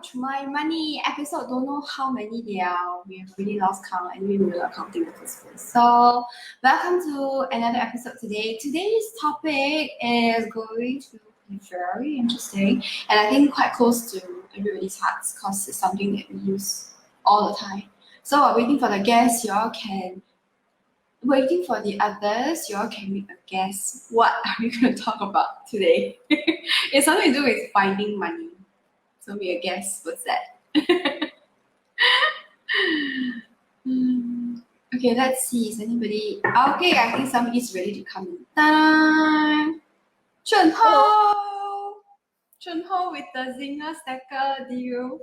Ouch, my money episode, don't know how many there are. We have really lost count and we were not counting the first one. So welcome to another episode today. Today's topic is going to be very interesting and I think quite close to everybody's hearts because it's something that we use all the time. So while waiting for the guests, waiting for the others, you all can make a guess what are we going to talk about today. It's something to do with finding money. So make a guess, what's that? Okay, let's see. Is anybody? Okay, I think somebody's ready to come in. Ta-da! Chunho with the Zinger Stacker deal.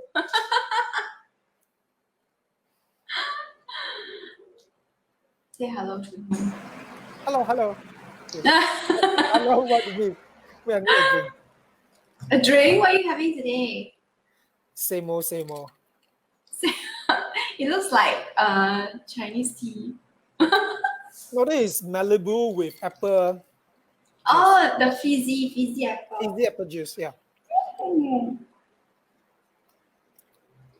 Say hello, Chunho. Hello. Hello, what do you mean? We are not a drink. A drink? What are you having today? Same old. It looks like Chinese tea. No, this is Malibu with apple. Oh, the fizzy apple. Fizzy apple juice, yeah.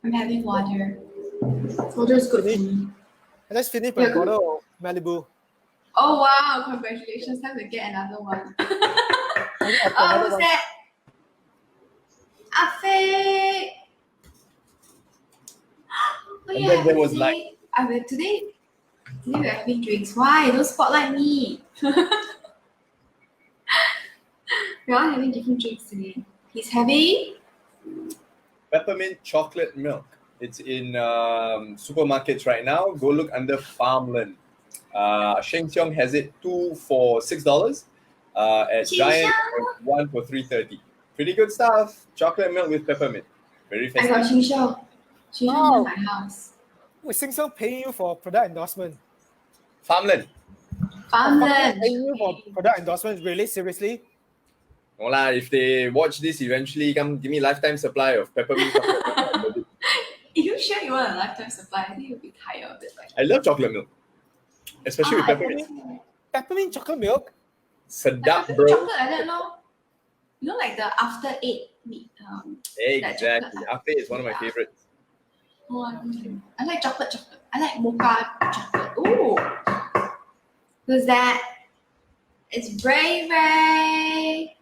I'm having water. Water is good for me. I just finished my bottle of Malibu. Oh wow, congratulations. Time to get another one. Oh, who's that? Afe! Oh And then there was today we're having drinks. Why? Don't spotlight me. We're all having different drinks today. He's having peppermint chocolate milk. It's in supermarkets right now. Go look under Farmland. Sheng Siong has it 2 for $6. At Giant, 1 for $3.30. Pretty good stuff. Chocolate milk with peppermint. Very I festive. got Sheng Siong. Sheng Siong in my house. Wait, Sheng Siong paying you for product endorsement? Farmland. Farmland. Paying you for product endorsement? Really? Seriously? No lah, if they watch this, eventually come give me lifetime supply of peppermint chocolate. Are you sure you want a lifetime supply? I think you'll be tired of it. I love chocolate milk. Especially with peppermint. Peppermint chocolate milk? Sedap, Like bro. chocolate like that, no? You know, like the after 8 meat. Exactly. After is one of my favorites. Oh, I like chocolate. I like mocha chocolate. Ooh. Who's that? It's Ray Ray.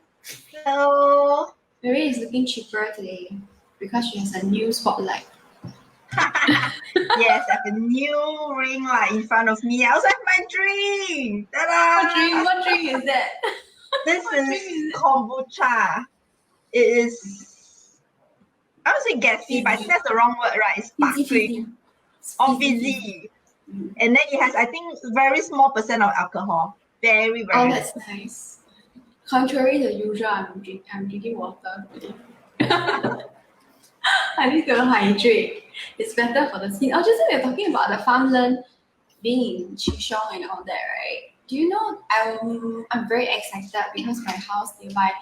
Hello. Ray is looking cheaper today because she has a new spotlight. Yes, I have a new ring light in front of me. I also have my drink. Ta-da! What drink is that? This What drink is is it? kombucha. It is, I would say gassy, but I think that's the wrong word, right? It's sparkling or fizzy. And then it has, I think, very small percent of alcohol. Very, very. Oh, that's nice. Contrary to usual, I'm drinking water today. I need to hydrate. It's better for the skin. Oh, just we're talking about the Farmland being in Chushong and all that, right? Do you know I'm very excited because my house nearby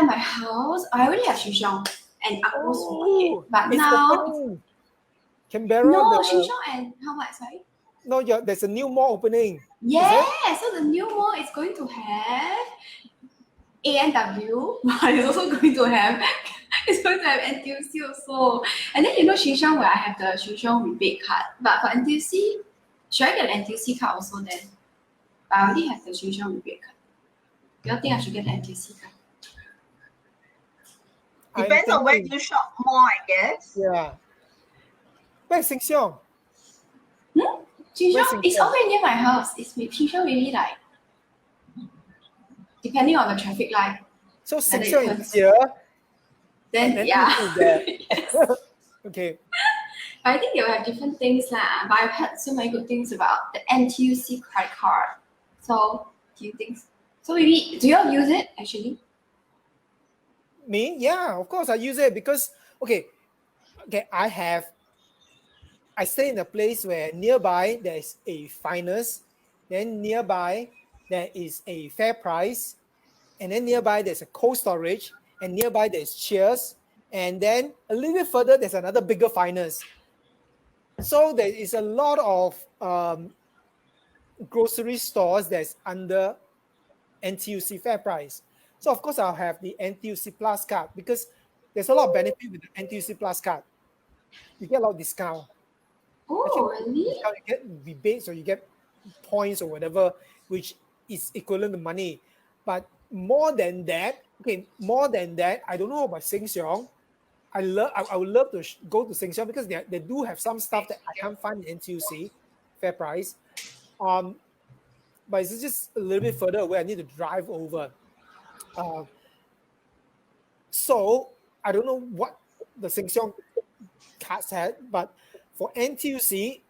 my house, I already have Chushong and Akko supermarket, but it's now opening. Canberra. no Chushong and how much? Sorry. No, yeah, there's a new mall opening. Yeah, so the new mall is going to have ANW, but it's also going to have NTUC also. And then Sheng Siong where I have the Sheng Siong rebate card. But for NTUC, should I get an NTUC card also then? But I already have the Sheng Siong rebate card. Do you think I should get the NTUC card? Depends on where you shop more, I guess. Yeah. Where's Sheng Siong? Sheng Where's Siong Sheng is Siong? already near my house. It's Sheng Siong really like, depending on the traffic light. So Sheng And it Siong turns- is here. Then And yeah. NTUC is there. Yes. Okay. But I think they will have different things lah. But I've heard so many good things about the NTUC credit card. So do you think? So maybe do you all use it actually? Me? Yeah, of course I use it because okay, I stay in a place where nearby there is a Finest, then nearby there is a Fair Price, and then nearby there's a Cold Storage, and nearby there's Cheers, and then a little bit further there's another bigger Finest. So there is a lot of grocery stores that's under NTUC Fair Price. So of course I'll have the NTUC Plus card because there's a lot of benefit with the NTUC Plus card. You get a lot of discount. Oh, really? You get rebates or you get points or whatever, which is equivalent to money. But more than that, I don't know about Sheng Siong. I would love to go to Sheng Siong because they do have some stuff that I can't find in NTUC, fair price. But it's just a little bit further away. I need to drive over. So I don't know what the Sheng Siong cards had, but for NTUC,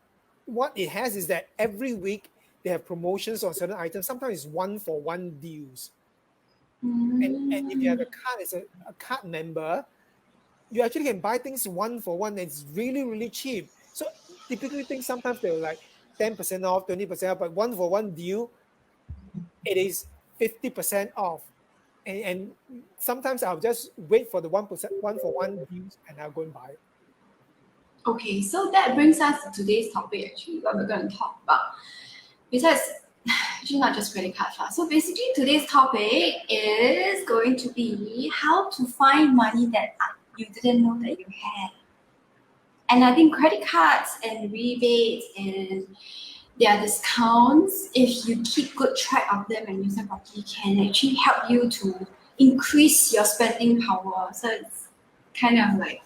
what it has is that every week they have promotions on certain items. Sometimes it's 1-for-1 deals. And if you have a card as a card member, you actually can buy things 1-for-1 and it's really, really cheap. So typically things sometimes they're like 10% off, 20% off, but 1-for-1 deal, it is 50% off. And sometimes I'll just wait for the 1-for-1 deals and I'll go and buy it. Okay, so that brings us to today's topic actually, what we're going to talk about. Besides, actually not just credit cards. So basically today's topic is going to be how to find money that you didn't know that you had. And I think credit cards and rebates and their discounts, if you keep good track of them and use them properly, can actually help you to increase your spending power. So it's kind of like,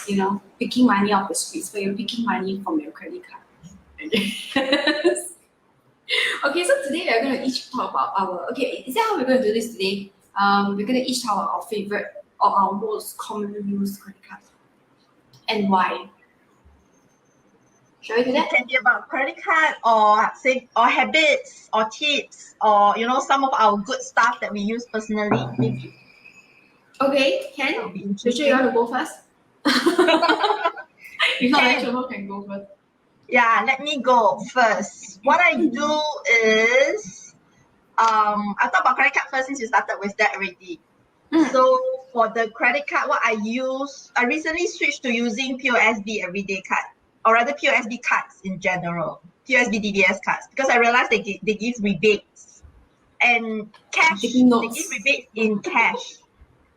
you know, picking money off the streets, but you're picking money from your credit card. Okay, so today we're going to each talk about is that how we're going to do this today? We're going to each talk about our favorite or our most commonly used credit card and why. Shall we do It that? can be about credit card or habits or tips or some of our good stuff that we use personally. Maybe. Okay, That'll Ken, be you interesting. sure you want to go first? If not, then Chomo can go first. Yeah, let me go first. What I do is, I'll talk about credit card first since you started with that already. So for the credit card, what I recently switched to using POSB everyday card, or rather POSB cards in general, POSB DBS cards, because I realized they give rebates and cash. They Taking notes. give rebates in cash,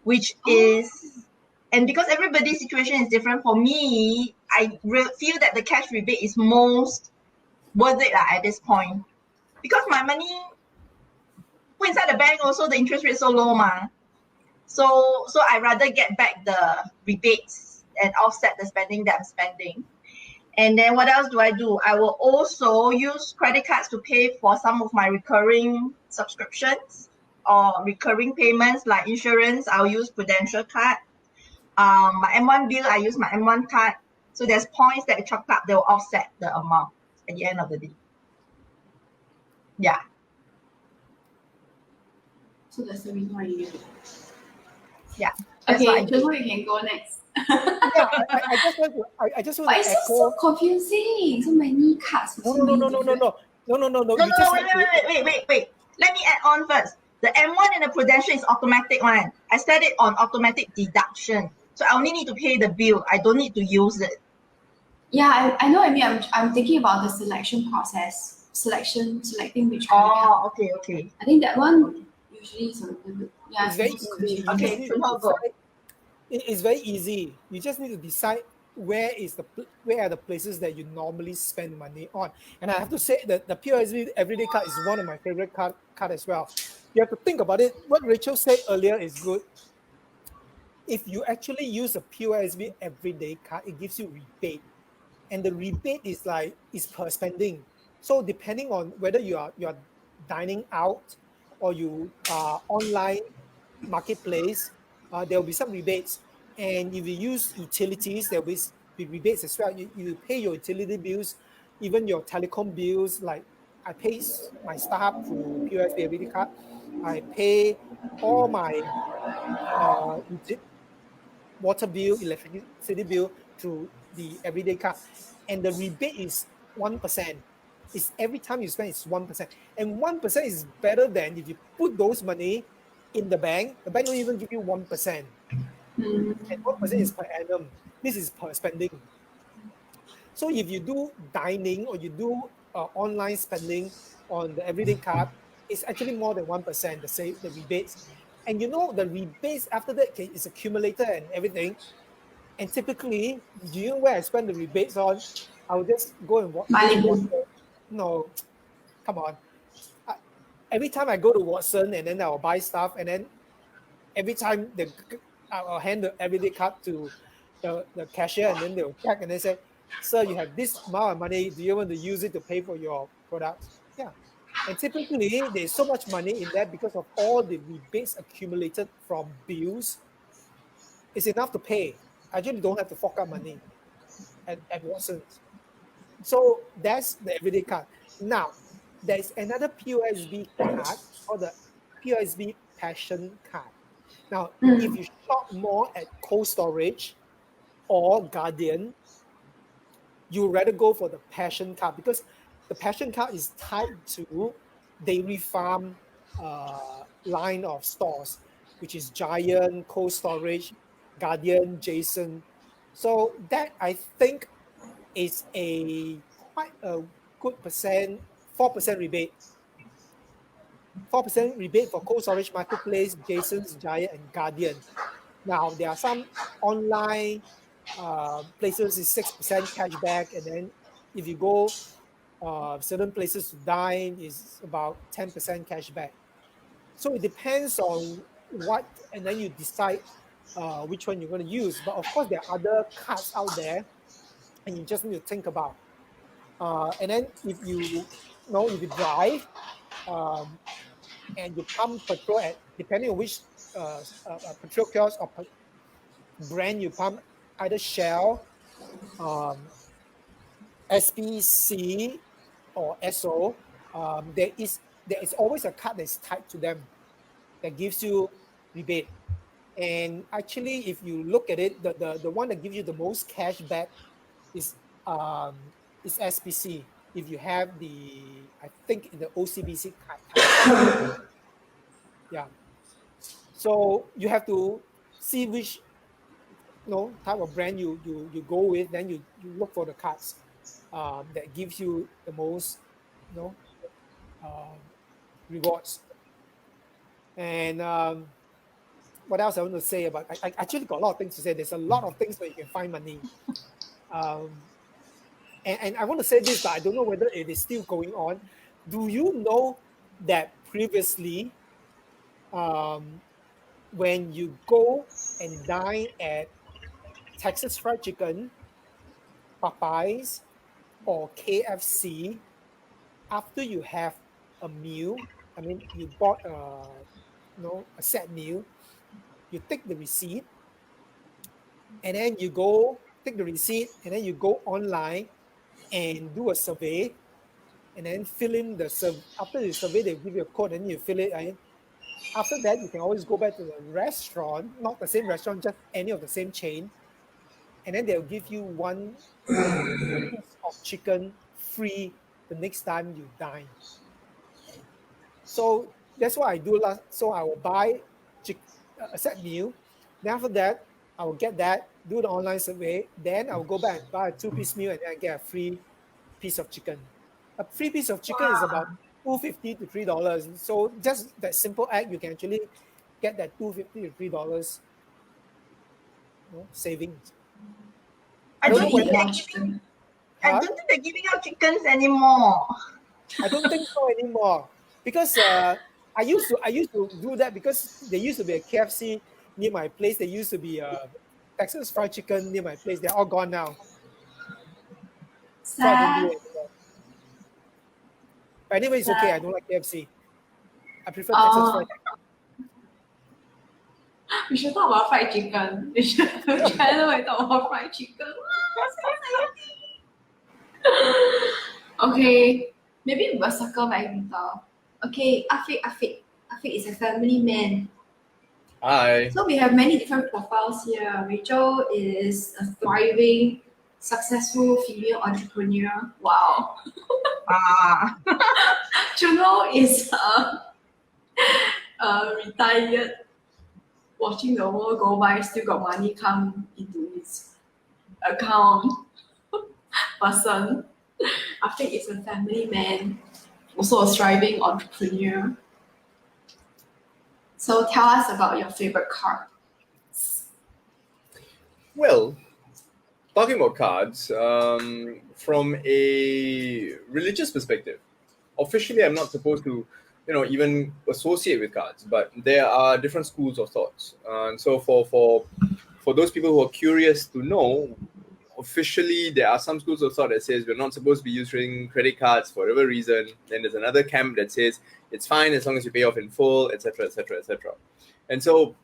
which is, and because everybody's situation is different, for me, I feel that the cash rebate is most worth it at this point. Because my money put inside the bank also, the interest rate is so low ma. So I rather get back the rebates and offset the spending that I'm spending. And then what else do? I will also use credit cards to pay for some of my recurring subscriptions or recurring payments like insurance. I'll use Prudential card. My M1 bill, I use my M1 card. So there's points that chalk up, they'll offset the amount at the end of the day. Yeah. So that's the reason why you use it. Yeah. That's Okay, what I do. Chomo, you can go next. Yeah, I just want But to it's echo. so confusing. So many cards. No. So many No. different- You just have to- Wait. Let me add on first. The M1 and the Prudential is automatic one. I set it on automatic deduction. So I only need to pay the bill. I don't need to use it. Yeah, I know what I mean. I'm thinking about the selection process. Selecting which credit card. Oh, okay. I think that one usually is a little bit, yeah, It's very it's easy. You confusing. just Okay, need so to now go. decide- It's very easy. You just need to decide where are the places that you normally spend money on. And I have to say that the POSB Everyday Card is one of my favorite card as well. You have to think about it. What Rachel said earlier is good. If you actually use a POSB Everyday Card, it gives you rebate. And the rebate is per spending. So depending on whether you are dining out or you are online marketplace, there will be some rebates. And if you use utilities, there will be rebates as well. You pay your utility bills, even your telecom bills. Like I pay my StarHub through POSB Everyday Card. I pay all my water bill, electricity bill through the Everyday Card. And the rebate is 1%. It's every time you spend, it's 1%. And 1% is better than if you put those money in the bank will even give you 1%. And 1% is per annum. This is per spending. So if you do dining or you do online spending on the Everyday Card, it's actually more than 1%, the rebates. And you know the rebates after that is accumulated and everything. And typically, do you know where I spend the rebates on? I will just go and watch. Malibu. No, come on. Every time I go to Watson and then I'll buy stuff, and then every time I'll hand the everyday card to the cashier, and then they'll check and they say, "Sir, you have this amount of money. Do you want to use it to pay for your products?" Yeah. And typically, there's so much money in there because of all the rebates accumulated from bills. It's enough to pay. I actually don't have to fork out money at Watson's. So that's the everyday card. Now, there's another POSB card called the POSB Passion card. Now, if you shop more at Cold Storage or Guardian, you rather go for the Passion card because the Passion card is tied to Dairy Farm line of stores, which is Giant, Cold Storage, Guardian, Jason. So that I think is quite a good percent, 4% rebate. 4% rebate for Cold Storage, Marketplace, Jason's, Giant, and Guardian. Now, there are some online places is 6% cashback, and then if you go certain places to dine is about 10% cashback. So it depends on what, and then you decide which one you're going to use. But of course, there are other cards out there, and you just need to think about. And then if you drive and you pump petrol at, depending on which petrol kiosk or brand you pump, either Shell, SPC, or Esso, there is always a card that's tied to them that gives you rebate. And actually, if you look at it, the one that gives you the most cash back is SPC. If you have I think the OCBC card. Yeah. So you have to see which type of brand you go with, then you look for the cards that gives you the most rewards. And what else I want to say about? I actually got a lot of things to say. There's a lot of things where you can find money. And I want to say this, but I don't know whether it is still going on. Do you know that previously, when you go and dine at Texas Fried Chicken, Popeyes, or KFC, after you have a meal, I mean, you bought a set meal, you take the receipt, and then you go take the receipt, and then you go online and do a survey, and then fill in the survey. After the survey, they give you a code, and you fill it in. After that, you can always go back to the restaurant, not the same restaurant, just any of the same chain, and then they'll give you one piece of chicken free the next time you dine. So that's what I do. So I will buy a set meal. Then after that, I will get that, do the online survey. Then I will go back and buy a 2-piece meal, and then I get a free piece of chicken. A free piece of chicken is about $2.50 to $3. So just that simple act, you can actually get that $2.50 to $3 savings. I don't think they're giving out chickens anymore. I don't think so anymore, because I used to do that, because there used to be a KFC near my place. There used to be a Texas Fried Chicken near my place. They're all gone now. So I don't do it anymore. But anyway, it's okay. I don't like KFC. I prefer Texas Fried Chicken. We should talk about fried chicken. We should channel talk about fried chicken. Okay, maybe we'll circle back later. Okay, Afiq is a family man. Hi. So we have many different profiles here. Rachel is a thriving, successful female entrepreneur. Wow. Juno is retired, watching the world go by, still got money come into his account person. Afiq is a family man, also a thriving entrepreneur. So tell us about your favorite card. Well, talking about cards, from a religious perspective, officially I'm not supposed to, even associate with cards, but there are different schools of thoughts. And so for those people who are curious to know, officially there are some schools of thought that says we're not supposed to be using credit cards for whatever reason. Then there's another camp that says it's fine as long as you pay off in full, etc., etc., etc. And so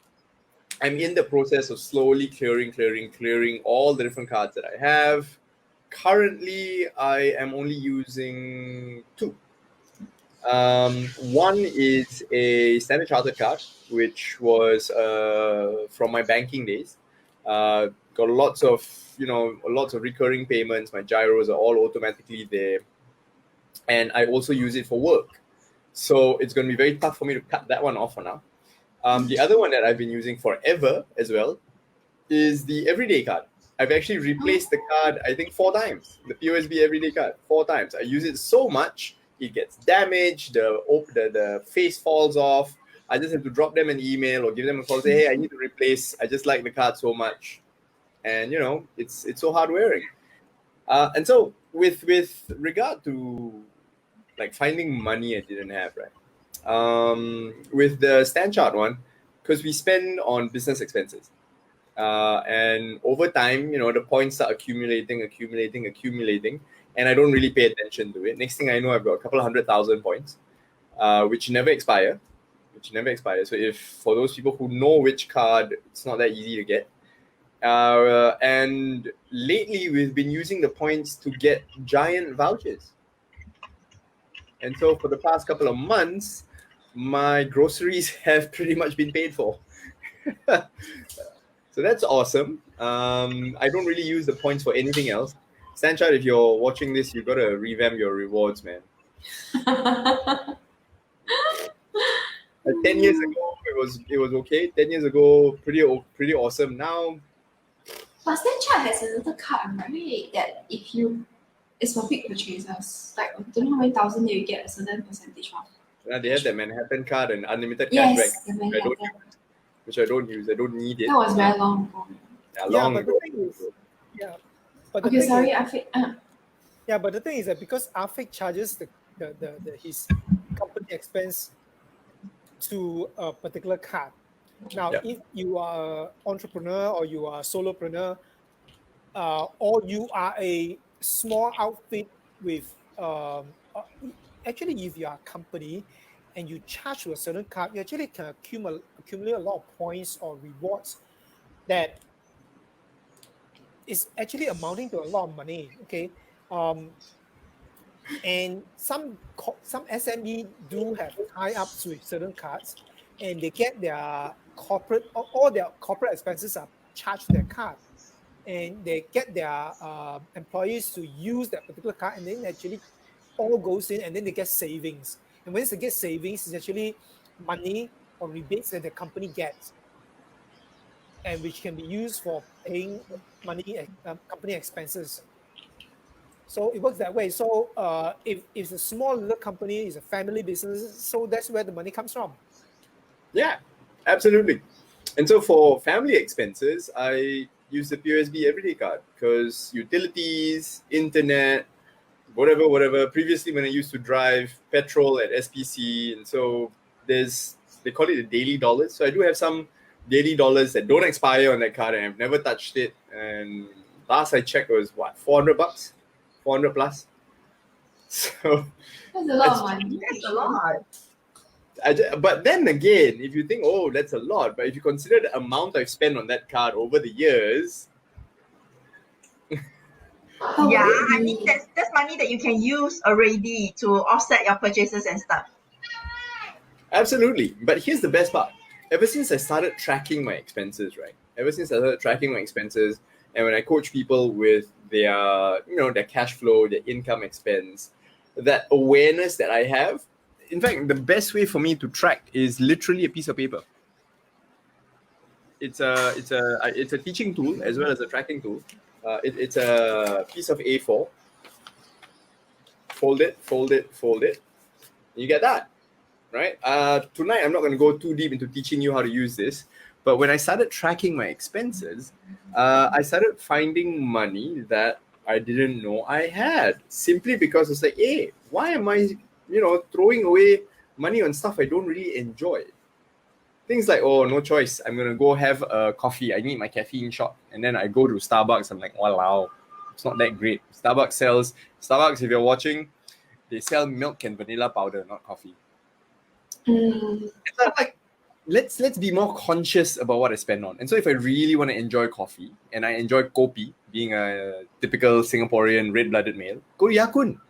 I'm in the process of slowly clearing all the different cards that I have. Currently, I am only using two. One is a Standard Chartered card, which was from my banking days. Got lots of recurring payments. My gyros are all automatically there, and I also use it for work. So it's going to be very tough for me to cut that one off for now. The other one that I've been using forever as well is the Everyday card. I've actually replaced the card, I think, 4 times. The POSB Everyday card, 4 times. I use it so much, it gets damaged, the face falls off. I just have to drop them an email or give them a call, say, hey, I need to replace. I just like the card so much. And, it's so hard wearing. And so with regard to like finding money I didn't have, right? With the StanChart one, because we spend on business expenses, and over time, the points start accumulating, and I don't really pay attention to it. Next thing I know, I've got a couple of 100,000 points, which never expire. So if for those people who know which card, it's not that easy to get. And lately, we've been using the points to get giant vouchers. And so for the past couple of months, my groceries have pretty much been paid for. So that's awesome. I don't really use the points for anything else. StanChart, if you're watching this, you've got to revamp your rewards, man. 10 years ago, it was okay. 10 years ago, pretty awesome. Now, but Snapchat has another card, right? That if you, it's for big purchases. Like, I don't know how many thousand you get a certain percentage off. they have the Manhattan card and unlimited Yes, cashback, the Manhattan. which I don't use. I don't need it. That was very long ago. Long but ago. the thing is, but the Okay, thing sorry, is, I think. yeah, but the thing is that because Afiq charges his company expense to a particular card. Now, if you are an entrepreneur or you are a solopreneur, or you are a small outfit with, actually, if you are a company and you charge to a certain card, you actually can accumulate a lot of points or rewards that is actually amounting to a lot of money. Okay, and some SME do have tie-ups with certain cards, and they get their corporate, all their corporate expenses are charged to their card, and they get their employees to use that particular card, and then actually all goes in, and then they get savings. And once they get savings, it's actually money or rebates that the company gets, and which can be used for paying money company expenses. So it works that way. So if it's a small little company, it's a family business, so that's where the money comes from. Yeah, absolutely. And so for family expenses, I use the POSB Everyday card because utilities, internet, whatever. Previously, when I used to drive petrol at SPC, and so they call it the daily dollars. So I do have some daily dollars that don't expire on that card, and I've never touched it. And last I checked was what, $400, 400 plus. So That's a lot of money. That's a lot. But then again, if you think, oh, that's a lot, but if you consider the amount I've spent on that card over the years, Yeah, I mean that's money that you can use already to offset your purchases and stuff. absolutely. But here's the best part. Ever since I started tracking my expenses, right? And when I coach people with their, their cash flow, their income expense, that awareness that I have, in fact, the best way for me to track is literally a piece of paper. It's a teaching tool as well as a tracking tool. It's a piece of A4. Fold it. You get that. right? Tonight, I'm not going to go too deep into teaching you how to use this, but when I started tracking my expenses, I started finding money that I didn't know I had, simply because it's like, hey, why am I, throwing away money on stuff I don't really enjoy? Things like, oh, no choice, I'm going to go have a coffee. I need my caffeine shot. And then I go to Starbucks. I'm like, wow, it's not that great. Starbucks, if you're watching, they sell milk and vanilla powder, not coffee. Mm. So I'm like, let's be more conscious about what I spend on. And so if I really want to enjoy coffee, and I enjoy kopi, being a typical Singaporean red-blooded male, go to Ya Kun.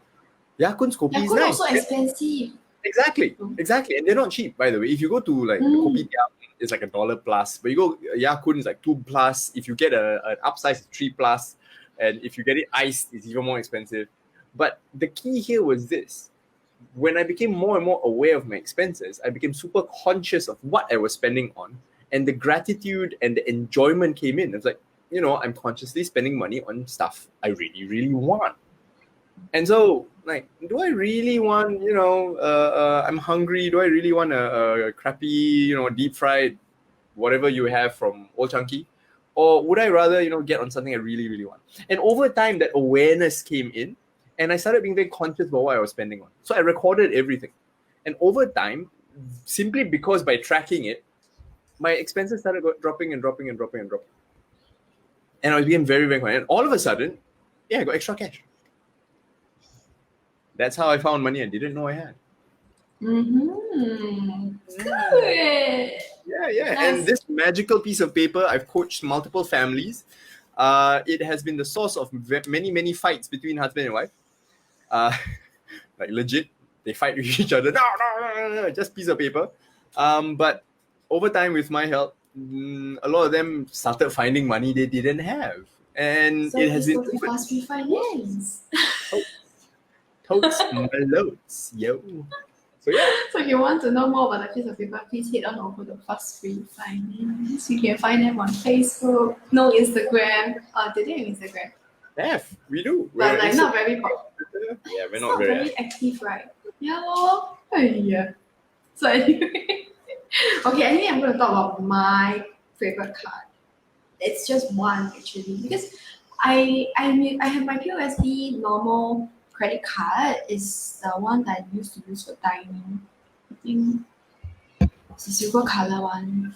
Ya Kun's kopi is Yakult nice. also expensive. Exactly. And they're not cheap, by the way. If you go to like the kopitiam, it's like $1 plus. But you go Ya Kun is like $2+. If you get an upsize, it's $3+. And if you get it iced, it's even more expensive. But the key here was this. When I became more and more aware of my expenses, I became super conscious of what I was spending on. And the gratitude and the enjoyment came in. It's like, I'm consciously spending money on stuff I really, really want. And so, like, do I really want, I'm hungry. Do I really want a crappy, deep fried, whatever you have from Old Chunky? Or would I rather, get on something I really, really want? And over time, that awareness came in, and I started being very conscious about what I was spending on. So I recorded everything. And over time, simply because by tracking it, my expenses started dropping and dropping and dropping and dropping. And I was being very, very quiet. And all of a sudden, I got extra cash. That's how I found money I didn't know I had. Mm-hmm. Good. Yeah. Nice. And this magical piece of paper, I've coached multiple families. It has been the source of many, many fights between husband and wife. Like legit, they fight with each other. No, just piece of paper. But over time, with my help, a lot of them started finding money they didn't have. And So it has it's been to fast refinance. totes my loads, yo. So yeah. So if you want to know more about the piece of paper, please head on over to Fast Free Finance. You can find them on Facebook, no Instagram. Do they have Instagram? F, we do. But like Insta- not very popular. Yeah, we're It's not very active, right? Yeah, lor. Yeah. So anyway, anyway, I'm going to talk about my favorite card. It's just one actually because I have my POSB normal credit card. Is the one that I used to use for dining. I think it's a silver color one.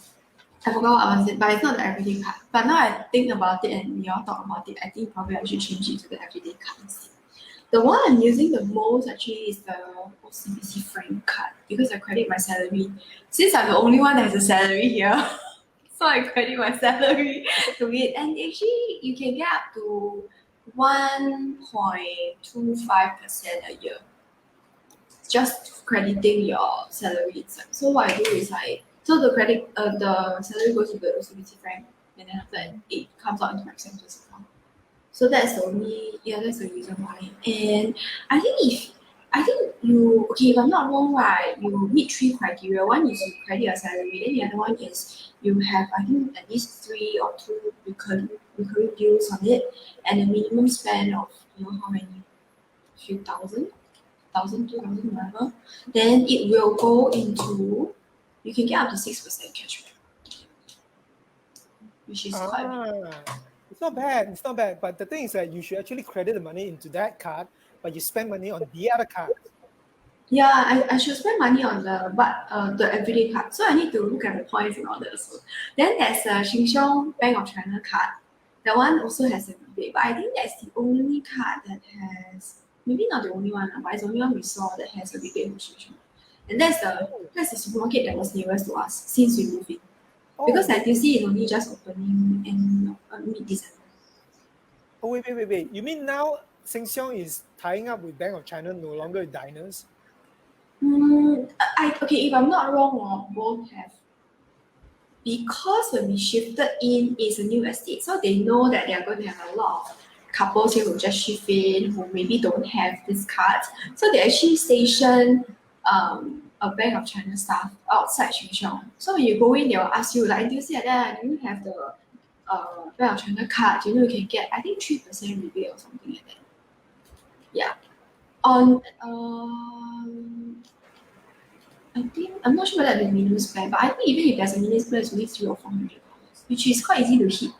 I forgot what was it, but it's not the everyday card. But now I think about it and we all talk about it, I think probably I should change it to the everyday card instead. The one I'm using the most actually is the OCBC Frank card because I credit my salary. Since I'm the only one that has a salary here, so I credit my salary to it. And actually, you can get up to 1.25% a year. Just crediting your salary itself. So what I do is the salary goes to the OCBC Frank, and then after that it comes out into my expenses account. So that's the reason why. And I think if I'm not wrong, right, you meet 3 criteria. One is you credit your salary, then the other one is you have, I think, at least 3 or 2 recurring bills on it, and a minimum spend of, how many? Few thousand, 2,000, whatever. Then it will go into, you can get up to 6% cashback, which is quite big. It's not bad. But the thing is that you should actually credit the money into that card, but you spend money on the other card. Yeah, I should spend money on the everyday card. So I need to look at the points and all that also. Then there's a Sheng Siong Bank of China card. That one also has a rebate, but I think that's the only card that has, maybe not the only one, but it's the only one we saw that has a rebate for Sheng Siong. And that's the supermarket that was nearest to us since we moved in. Because NTUC is only just opening in mid-December. Oh, wait. You mean now Sheng Siong is tying up with Bank of China, no longer with diners? If I'm not wrong, both have. Because when we shifted in, it's a new estate, so they know that they are going to have a lot of couples here who just shift in, who maybe don't have this card. So they actually station a Bank of China staff outside Sheng Siong. So when you go in, they will ask you, like, do you see that? Do you have the Bank of China card? You can get, I think, 3% rebate or something like that. Yeah. On I think I'm not sure whether there's a minimum spend, but I think even if there's a minimum spend, it's only $300 or $400, which is quite easy to hit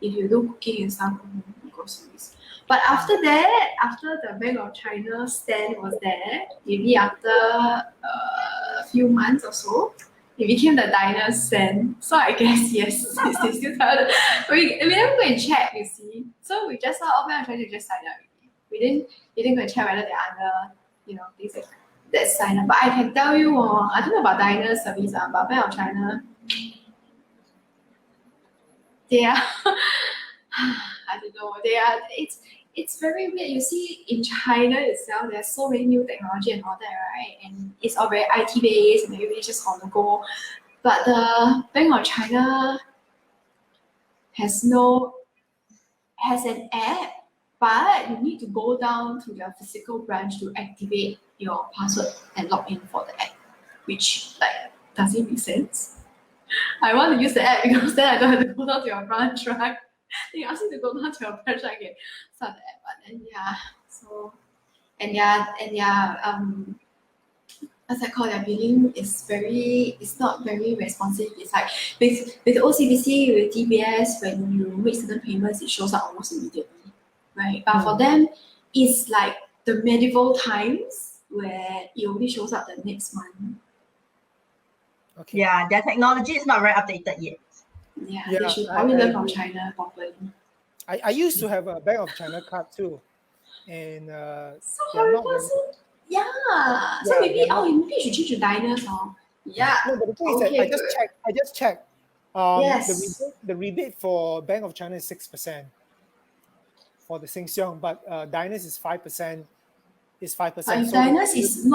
if you do cooking and stuff from home, groceries. But after that, after the Bank of China stand was there, maybe after a few months or so, it became the diners stand. So I guess yes, they still tell we didn't go and check, you see. So we just saw Bank of China just sign up. We didn't go and check whether they're under, things like that sign up. But I can tell you, I don't know about diner service, but Bank of China, they are I don't know, it's very weird. You see in China itself, there's so many new technology and all that, right? And it's all very IT based and everybody's just on the go. But the Bank of China has an app, but you need to go down to their physical branch to activate your password and log in for the app. Which, like, does it make sense? I want to use the app because then I don't have to go down to your branch, right? They ask you to go down to your branch, I can start the app. But then what's that called? Their billing it's not very responsive. It's like with OCBC, with DBS, when you make certain payments, it shows up almost immediately, right? But for them, it's like the medieval times where it only shows up the next month. Okay. Yeah, their technology is not very updated yet. Yeah, Yeah, they should I probably learn from agree. China properly. I used to have a Bank of China card too, and So they're not horrible. very, Yeah. So Yeah, maybe they're not- maybe you should change to diners, huh? Yeah. no. But the thing is that Okay, I just good. checked. Yes. The rebate for Bank of China is 6% for the Sheng Siong, but Diners is 5%. Is 5%. But if diners is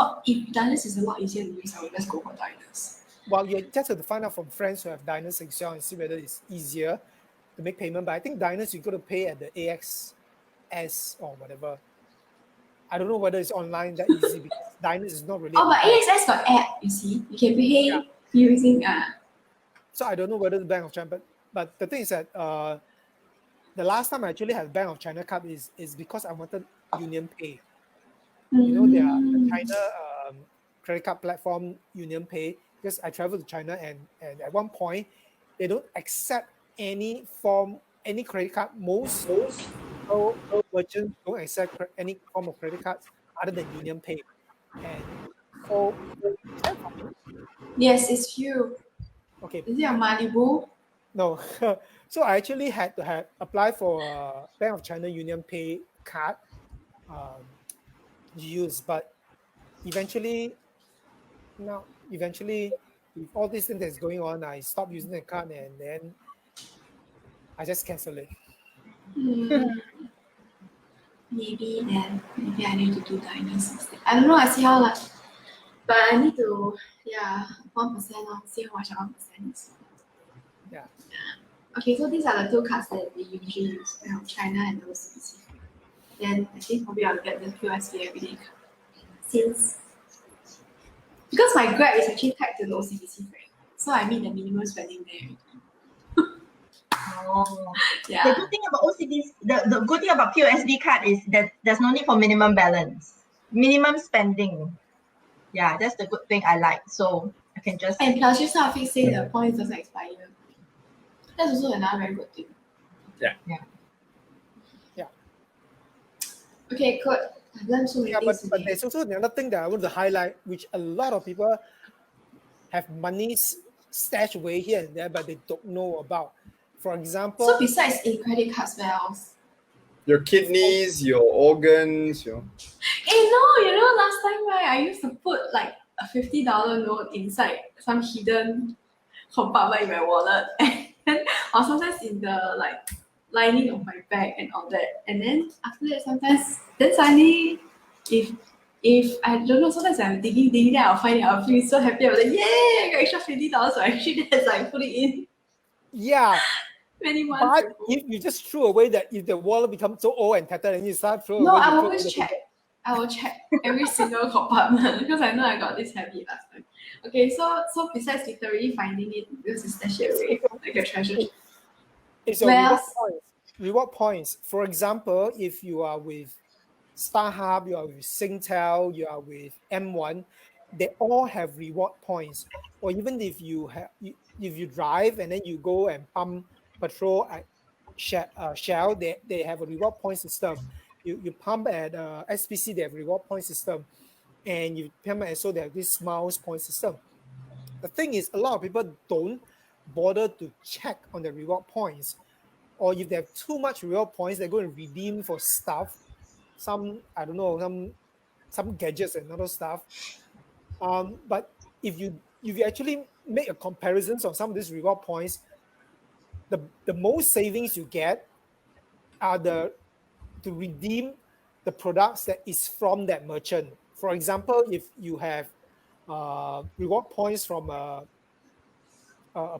a lot easier to use, I would just go for diners. Well, you just have to find out from friends who have Diners Sheng Siong and see whether it's easier to make payment. But I think Diners you got to pay at the AXS or whatever. I don't know whether it's online that easy because Diners is not really. Oh, a but bank. AXS got app, you see. You can pay using So I don't know whether the Bank of China, but the thing is that the last time I actually had Bank of China card is because I wanted Union Pay. You know, their China credit card platform Union Pay, because I traveled to China and at one point they don't accept any credit card. Most merchants don't accept any form of credit cards other than Union Pay. And so is that for me? Yes, it's you. Okay, Is it your Malibu? no. So I actually had to apply for a Bank of China Union Pay card use, but eventually with all these things that's going on, I stopped using the card and then I just cancel it. Maybe I need to do diners instead. I don't know, I see how like, but I need to 1%, see how much 1% is. Yeah. Okay, so these are the two cards that we usually use, China and OCBC. Then I think probably I'll get the POSB everyday card. Because my Grab is actually tagged to the OCBC frank, so I meet the minimum spending there. Oh. Yeah. The good thing about OCBC, the good thing about POSB card is that there's no need for minimum balance, minimum spending. Yeah, that's the good thing I like. So I can just. And plus, just now Fix say the points doesn't expire. That's also another very good thing. Yeah. Okay, good. I've learned so many Yeah, things but today. there's also another thing that I want to highlight, which a lot of people have money stashed away here and there, but they don't know about. For example, So besides in credit cards, where else? Your kidneys, your organs, your. Hey, no, last time right, I used to put like a $50 note inside some hidden compartment in my wallet, and or sometimes in the like lining of my bag and all that. And then after that, then suddenly, if I don't know, sometimes I'm digging, then I'll find it. I'll feel so happy. I'm like, yay, I got extra $50. So actually, that's like put it in yeah, many months but ago. if you just threw away that, if the wallet becomes so old and tattered and you start throwing No, away, I you will throw always away check. I will check every single compartment because I know I got this habit last time. Okay, so besides literally finding it because it's stashed away like a treasure chest. It's your Where reward else? points. Reward points. For example, if you are with StarHub, you are with Singtel, you are with M1, they all have reward points. Or even if you drive and then you go and pump petrol at Shell, they have a reward point system. You pump at SPC, they have reward point system, and you pump at so they have this miles point system. The thing is, a lot of people don't bother to check on the reward points, or if they have too much reward points, they're going to redeem for stuff, some gadgets and other stuff. But if you actually make a comparison on some of these reward points, the most savings you get are to redeem the products that is from that merchant. For example, if you have reward points from a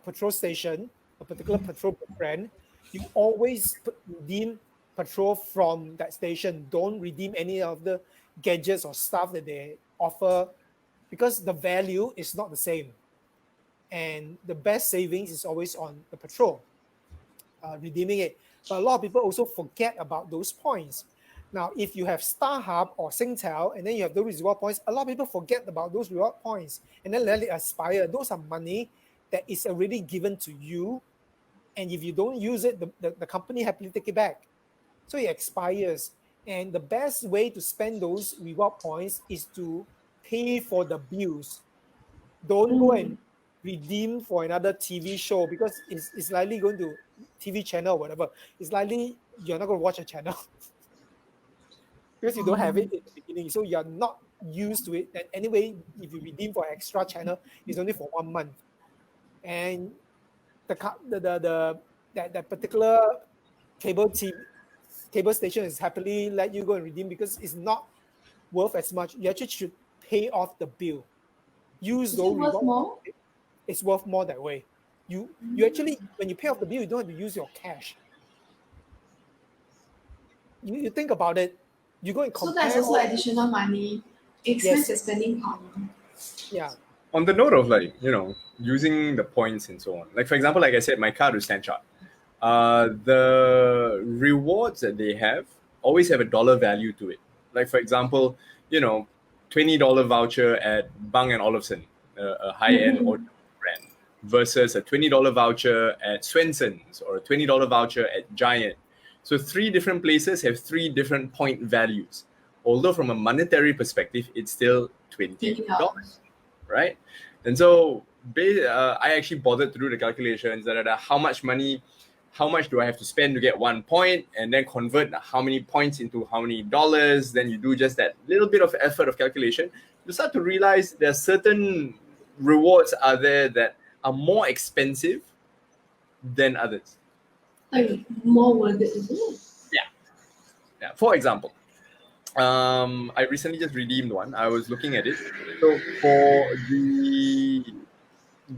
petrol station, a particular petrol brand, you always redeem petrol from that station. Don't redeem any of the gadgets or stuff that they offer, because the value is not the same. And the best savings is always on the petrol, redeeming it. But a lot of people also forget about those points. Now, if you have StarHub or Singtel, and then you have those reward points, a lot of people forget about those reward points and then let it expire. Those are money that is already given to you. And if you don't use it, the company happily take it back. So it expires. And the best way to spend those reward points is to pay for the bills. Don't go and redeem for another TV show, because it's likely going to TV channel or whatever. It's likely you're not going to watch a channel because you don't have it in the beginning. So you're not used to it. And anyway, if you redeem for extra channel, it's only for 1 month. And that particular cable station is happily let you go and redeem because it's not worth as much. You actually should pay off the bill. Is it worth more? It's worth more that way. You actually, when you pay off the bill, you don't have to use your cash. You think about it. You go and compare. So that's also additional money. Expense your spending power. Yeah. On the note of using the points and so on, like for example, like I said, my card is StanChart. The rewards that they have always have a dollar value to it. Like for example, $20 voucher at Bang & Olufsen, a high-end audio brand, versus a $20 voucher at Swenson's or a $20 voucher at Giant. So 3 different places have 3 different point values. Although from a monetary perspective, it's still $20, right? And so I actually bothered to do the calculations that how much do I have to spend to get 1 point, and then convert how many points into how many dollars. Then you do just that little bit of effort of calculation. You start to realize there are certain rewards out there that are more expensive than others. Like more worth it, isn't it? Yeah. For example, I recently just redeemed one. I was looking at it. So for the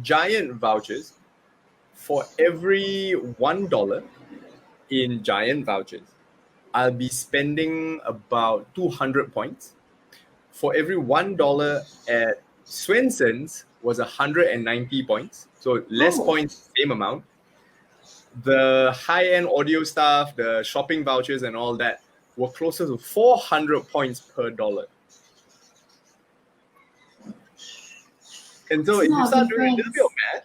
Giant vouchers, for every $1 in Giant vouchers, I'll be spending about 200 points. For every $1 at Swenson's was 190 points. So less points, same amount. The high-end audio stuff, the shopping vouchers and all that were closer to 400 points per dollar. And so if you start doing a little bit of math,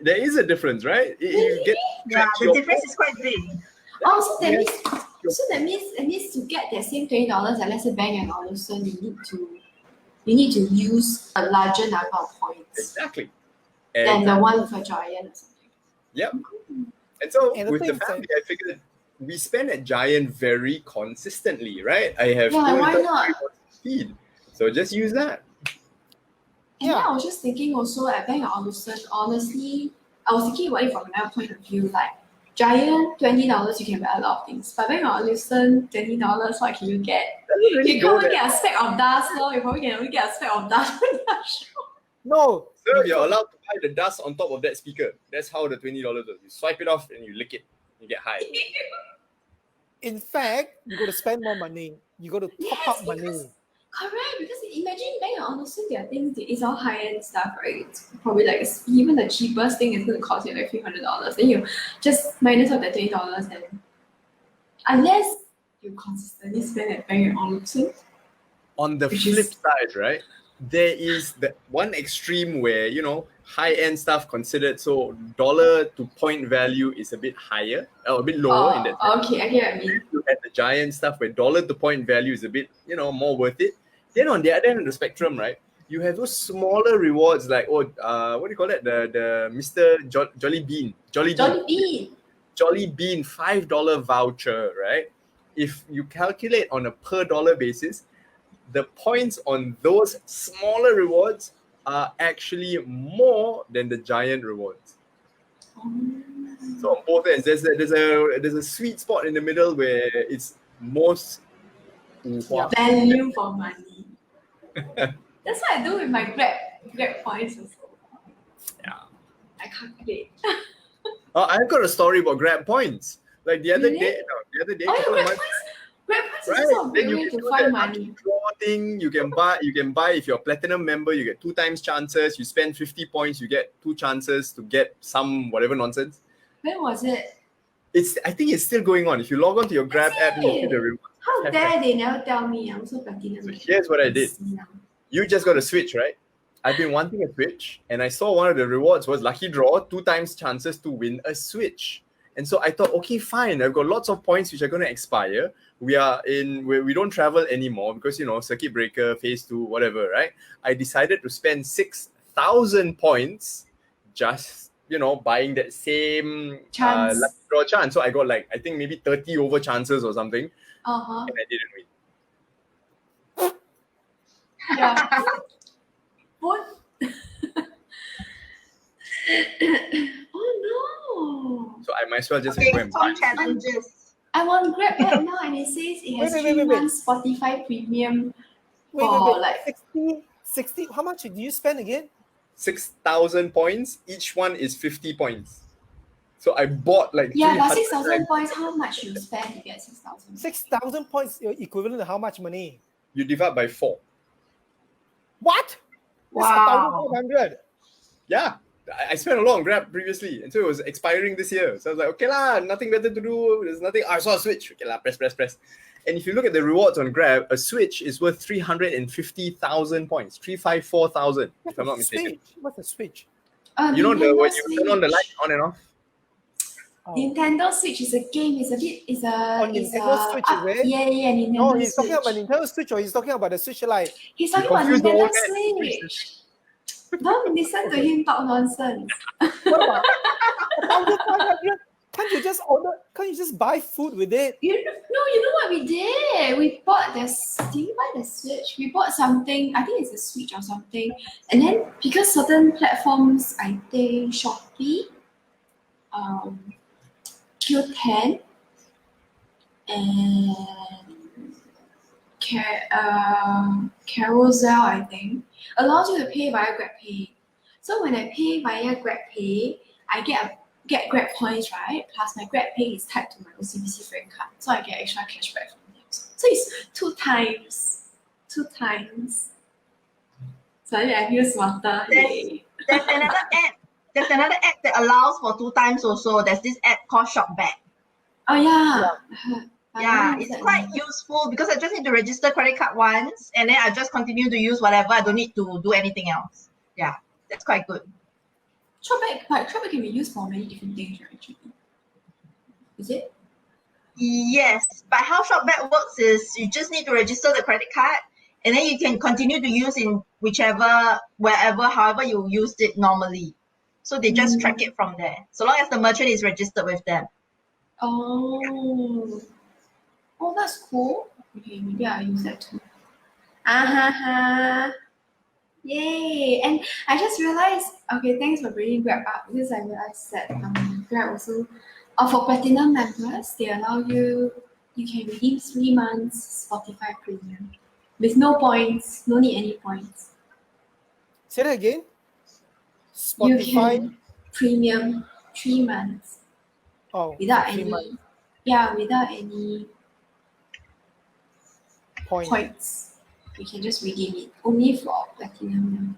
there is a difference, right? You get the difference is quite big. Oh, so that means to get that same $20 at let's say Bang & Olufsen, you need to use a larger number of points. Exactly. Than the one for Giant or something. Yep. And so And with the family, I figured we spend at Giant very consistently, right? I have why not? speed, so just use that. And then I was just thinking also at Bang & Olufsen, honestly, I was thinking about it from another point of view, like Giant, $20, you can buy a lot of things. But Bang & Olufsen, $20, what can you get? You can only get a speck of dust, no? You probably can only get a speck of dust. No. So you're allowed to buy the dust on top of that speaker. That's how the $20 works. You swipe it off and you lick it. You get high. In fact, you got to spend more money. You got to top up money. Correct, because imagine Bang & Olufsen, their things, it's all high-end stuff, right? It's probably like even the cheapest thing is going to cost you like $300. Then you just minus out that $20, and unless you consistently spend at Bang & Olufsen. On the flip side, right? there is the one extreme where, you know, high-end stuff considered, so dollar to point value is a bit higher, or a bit lower in that sense. Okay, I get what you mean. You had the giant stuff where dollar to point value is a bit, you know, more worth it. Then on the other end of the spectrum, right, you have those smaller rewards like, what do you call it? The Mr. Jolly Bean. Jolly Bean. Jolly Bean $5 voucher, right? If you calculate on a per dollar basis, the points on those smaller rewards are actually more than the giant rewards. So on both ends, there's a sweet spot in the middle where it's most Value for money. That's what I do with my Grab points also. Yeah. I calculate. I've got a story about Grab points. Like the other Really? day, Oh, couple yeah, of Grab months- points. Grab points is right? also a Then great you way can to do find that money. draw thing. You can buy if you're a platinum member, you get 2 times chances. You spend 50 points, you get 2 chances to get some whatever nonsense. When was it? I think it's still going on. If you log on to your Grab Is app, you see it? the rewards. How Have dare they never tell me? I'm so platinum. So here's what I did. You just got a Switch, right? I've been wanting a Switch, and I saw one of the rewards was lucky draw, 2 times chances to win a Switch. And so I thought, okay, fine. I've got lots of points which are going to expire. We don't travel anymore because, you know, circuit breaker, phase 2, whatever, right? I decided to spend 6,000 points just, you know, buying that same Chance. lucky draw chance. So I got like, I think maybe 30 over chances or something, Uh-huh. and I didn't win. Yeah. What? Oh no. So I might as well just Okay, go and buy. some challenges. I'm on Grab app now and it says it has Wait. 3 months Spotify premium. Wait. like 60. How much do you spend again? 6,000 points. Each one is 50 points. So I bought like yeah, but 300 6,000 points, how much you spend to get 6,000? 6,000 points equivalent to how much money? You divide by 4. What? Wow. 1,500. Yeah, I spent a lot on Grab previously, and so it was expiring this year. So I was like, okay lah, nothing better to do. There's nothing. I saw a Switch. Okay lah, press. And if you look at the rewards on Grab, a Switch is worth 350,000 points, 354,000, if I'm not mistaken. What's a Switch? You know Nintendo when you turn on the Switch. light on and off. Oh. Nintendo Switch is a game. It's a Nintendo Switch, is it? Yeah, Nintendo No, he's Switch. talking about Nintendo Switch, or he's talking about the Switch Lite. He's talking about confused the Nintendo old man. Switch. Don't listen to him talk nonsense. What about 1,500? Can't you just order? Can't you just buy food with it? You know what we did? We bought this. Did we buy the Switch? We bought something. I think it's a Switch or something. And then because certain platforms, I think Shopee, Q10, and Carousel, I think, allows you to pay via GrabPay. So when I pay via GrabPay, I get Grab points, right? Plus my GrabPay is tied to my OCBC frank card, so I get extra cashback from them. So it's 2 times. 2 times. So I feel smarter. Yay. There's another app that allows for 2 times also. There's this app called ShopBack. Oh yeah. Yeah, it's quite useful because I just need to register credit card once and then I just continue to use whatever. I don't need to do anything else. Yeah, that's quite good. ShopBack can be used for many different things, right, actually. Is it? Yes, but how ShopBack works is you just need to register the credit card and then you can continue to use in wherever, however you used it normally. So they just track it from there. So long as the merchant is registered with them. Oh, that's cool. Okay, maybe I'll use that too. Yay! And I just realized, okay, thanks for bringing Grab up because I realized that Grab also, for platinum members, they allow you can redeem 3 months Spotify premium with no points, no need any points. Say that again. You Spotify. can premium 3 months without 3 any, months without any points. You can just redeem it only for platinum.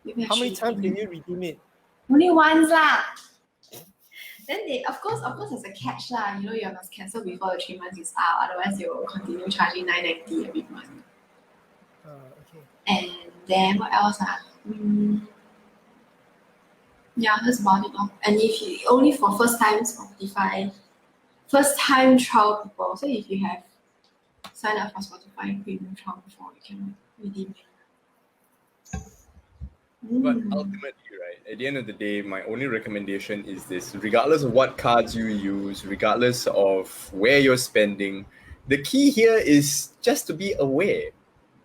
Maybe I How many should times redeem can you redeem it? Only once lah. Then they, of course, there's a catch lah. You know, you must cancel before the 3 months is out. Otherwise, they will continue charging $9.90 every month. Okay. And then what else? Yeah, that's about it. And if you only for first time Spotify, first time trial people. So if you have signed up for Spotify premium trial before, you can redeem it. But ultimately, right, at the end of the day, my only recommendation is this: regardless of what cards you use, regardless of where you're spending, the key here is just to be aware.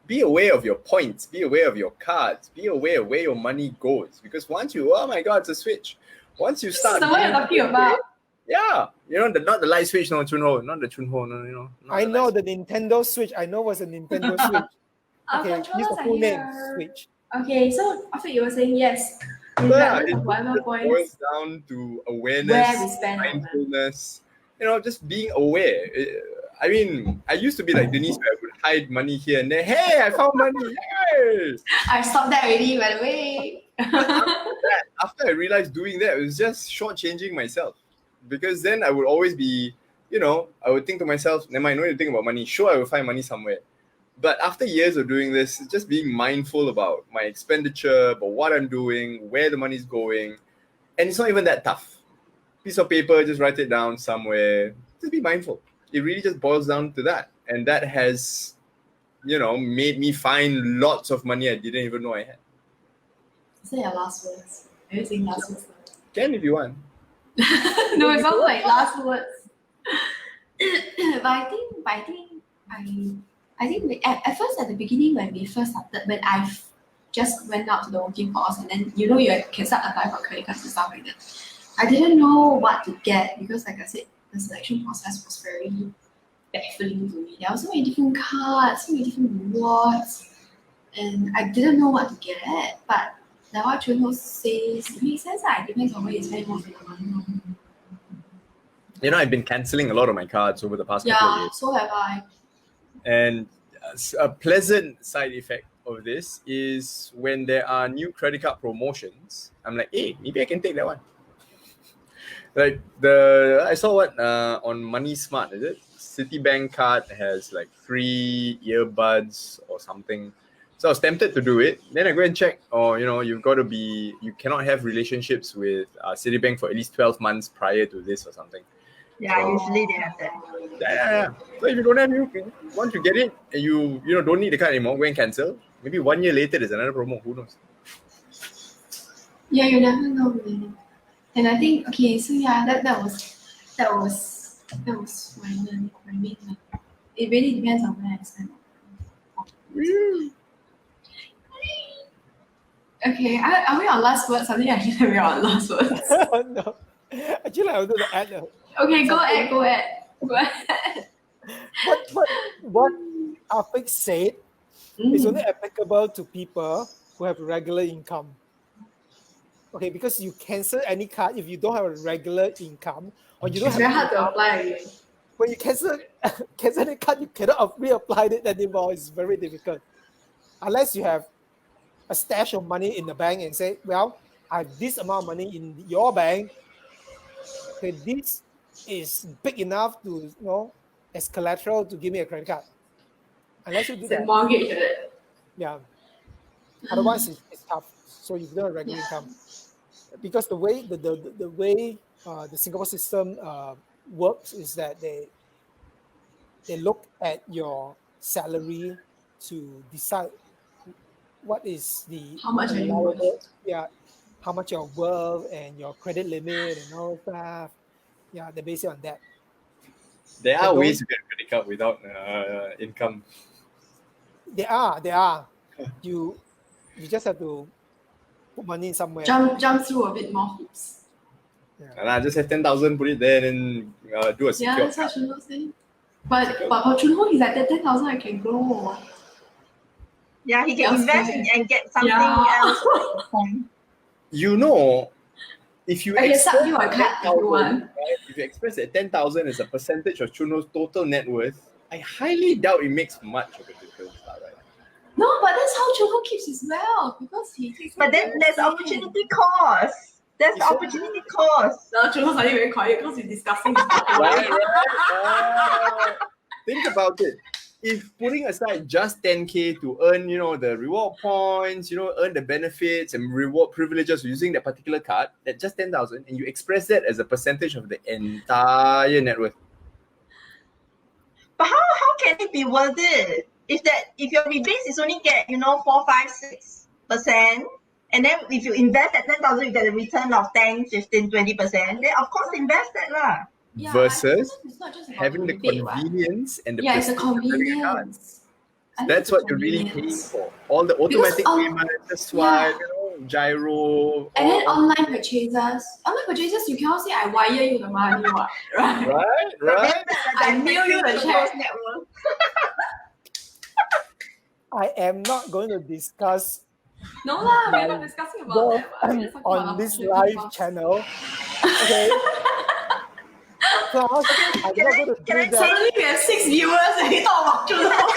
Be aware of your points, be aware of your cards, be aware of where your money goes. Because once you, oh my God, it's a switch. Once you start. So what you're talking about? Yeah, not the light switch, no Chunho, not the Chunho, no, I know the Nintendo Switch. I know what's a Nintendo Switch. Our Okay, use controllers the are full name, here. Switch. Okay, so after you were saying yes, Yeah, regardless of whatever it points, boils down to awareness, where we spend our money. mindfulness, just being aware. I mean, I used to be like Denise, where I would hide money here and there. Hey, I found money. Hey! I stopped that already, by the way. After I realized doing that, it was just shortchanging myself. Because then I would always be, I would think to myself, never mind, no need to think about money. Sure, I will find money somewhere. But after years of doing this, just being mindful about my expenditure, about what I'm doing, where the money's going. And it's not even that tough. Piece of paper, just write it down somewhere. Just be mindful. It really just boils down to that. And that has, made me find lots of money I didn't even know I had. Say your last words. Are you saying last words? Can if you want. No, it sounds like last words. But I think at first at the beginning when we first started, when I just went out to the working force and then you can start applying for credit cards and stuff like that. I didn't know what to get because like I said, the selection process was very baffling to me. There were so many different cards, so many different rewards, and I didn't know what to get. But like what Chunho says, it makes sense. It depends on where you spend most of your money. I've been cancelling a lot of my cards over the past couple of Yeah, years. so have I. And a pleasant side effect of this is when there are new credit card promotions, I'm like, hey, maybe I can take that one. Like I saw on Money Smart, is it? Citibank card has like free earbuds or something. So I was tempted to do it. Then I go and check, you cannot have relationships with Citibank for at least 12 months prior to this or something. Yeah, usually they have that. Yeah. So if you don't have once you get it and you don't need the card anymore, go and cancel. Maybe 1 year later there's another promo. Who knows? Yeah, you never know really. And I think that was my main learning. It really depends on where I spend. Okay, are we on last words? Something I feel we're on last words. No. Actually, I wanted to add Okay, go ahead. what Afiq said is only applicable to people who have regular income. Okay, because you cancel any card if you don't have a regular income or you don't It's have very hard to income. apply again. When you cancel the card, you cannot reapply it anymore. It's very difficult. Unless you have a stash of money in the bank and say, well, I have this amount of money in your bank. Okay, this is big enough to, as collateral to give me a credit card. Unless you do It's a that, mortgage, is it? yeah. Otherwise, it's tough. So you don't have regular income. Because the way the Singapore system works is that they look at your salary to decide what is the How much are you worth? how much you're worth and your credit limit and all that. Yeah, they base it on that. There are ways to get a credit card without income. There are. You just have to put money in somewhere. Jump through a bit more hoops. And just have 10,000, put it there, and then do a secure. Yeah, that's what Chunho said. But for Chunho, he's like that 10,000 I can grow. Yeah, he can Elsewhere. invest and get something Yeah. else. If you I can sub express you a card if you want. right, if you express that 10,000 as a percentage of Chunho's total net worth, I highly doubt it makes much of a difference. Right? No, but that's how Chunho keeps his wealth because he takes. But then there's opportunity cost. There's It's opportunity cost. Now Chunho's suddenly very quiet because he's discussing his Right. Think about it. if putting aside just 10K to earn, the reward points, earn the benefits and reward privileges using that particular card, that just 10,000, and you express that as a percentage of the entire net worth. But how can it be worth it if your rebates is only get 4, 5, 6%, and then if you invest at 10,000 you get a return of 10, 15, 20%, then of course invest that lah. Yeah, versus but it's not just about having the rebate, what? convenience and the Yeah, it's the prestige of having a card. convenience. I think That's it's the what you're really paying convenience. for. All the automatic Because, payment, the swipe, gyro. And then online purchases, you cannot say I wire you the money, what, right? Right. I mail you the check. Network. I am not going to discuss No lah, we're not discussing about that. What? We're just talking on about this opportunity live cost. channel. Okay. Plus, I'm not going to can I do that. Suddenly we have 6 viewers and we talk about true love.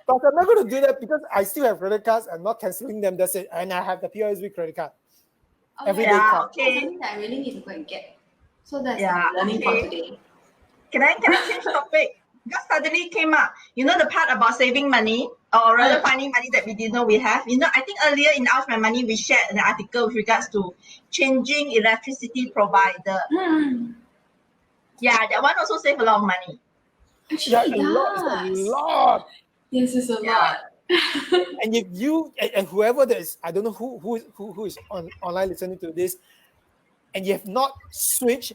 But I'm not going to do that because I still have credit cards. I'm not canceling them. That's it. And I have the POSB credit card. Everyday Yeah, card. That's okay. something that I really need to go and get. So that's Yeah, my learning for okay. today. Can I change topic? Just suddenly came up. The part about saving money or rather finding money that we didn't know we have. I think earlier in Ask My Money we shared an article with regards to changing electricity provider. Yeah, that one also save a lot of money. Yeah, Actually, a lot. It's a lot. Yes, it's a Yeah. lot. And if you and whoever that is, I don't know who is online listening to this, and you have not switched,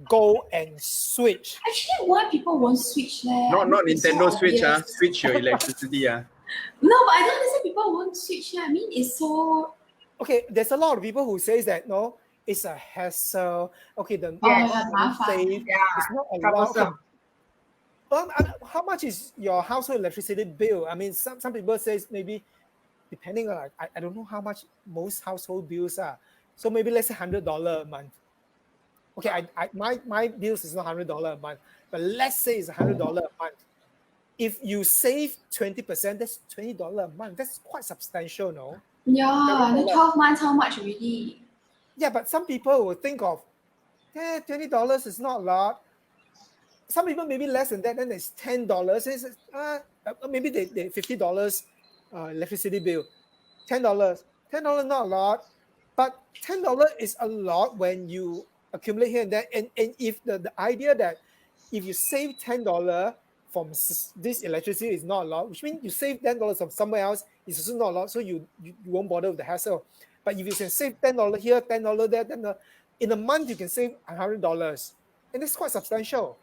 go and switch. Actually, why people won't switch there? Not It's so Nintendo Switch, obvious. switch your electricity. No, but I don't understand people won't switch. I mean, it's so. Okay, there's a lot of people who says that no, it's a hassle. Okay, the Yes. safe. Yeah, It's not a lot. troublesome. How much is your household electricity bill? I mean, some people says maybe depending on I don't know how much most household bills are. So maybe let's say $100 a month. Okay, my bills is not $100 a month, but let's say it's $100 a month. If you save 20%, that's $20 a month. That's quite substantial, no? Yeah, then 12 months, how much already? Yeah, but some people will think of, $20 is not a lot. Some people maybe less than that, then it's $10. It's, maybe they $50 electricity bill. $10 not a lot, but $10 is a lot when you accumulate here and there. And if the idea that if you save $10 from this electricity is not a lot, which means you save $10 from somewhere else, it's also not a lot, so you won't bother with the hassle. But if you can save $10 here, $10 there, then in a month you can save $100, and that's quite substantial.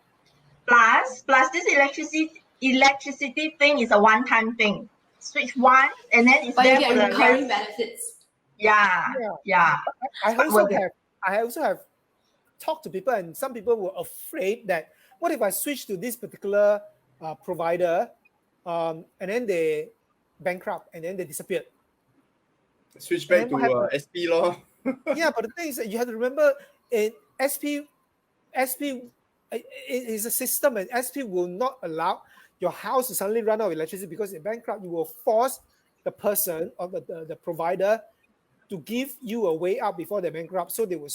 Plus this electricity thing is a one-time thing. Switch once and then it's But you there get for the recurring rest. benefits. Yeah. I worth it. also have talked to people, and some people were afraid that what if I switch to this particular provider, and then they bankrupt and then they disappeared. Switch back And then what to SP law. Yeah, but the thing is that you have to remember, in SP it is a system, and SP will not allow your house to suddenly run out of electricity because in bankrupt. You will force the person or the provider to give you a way out before they bankrupt. So they will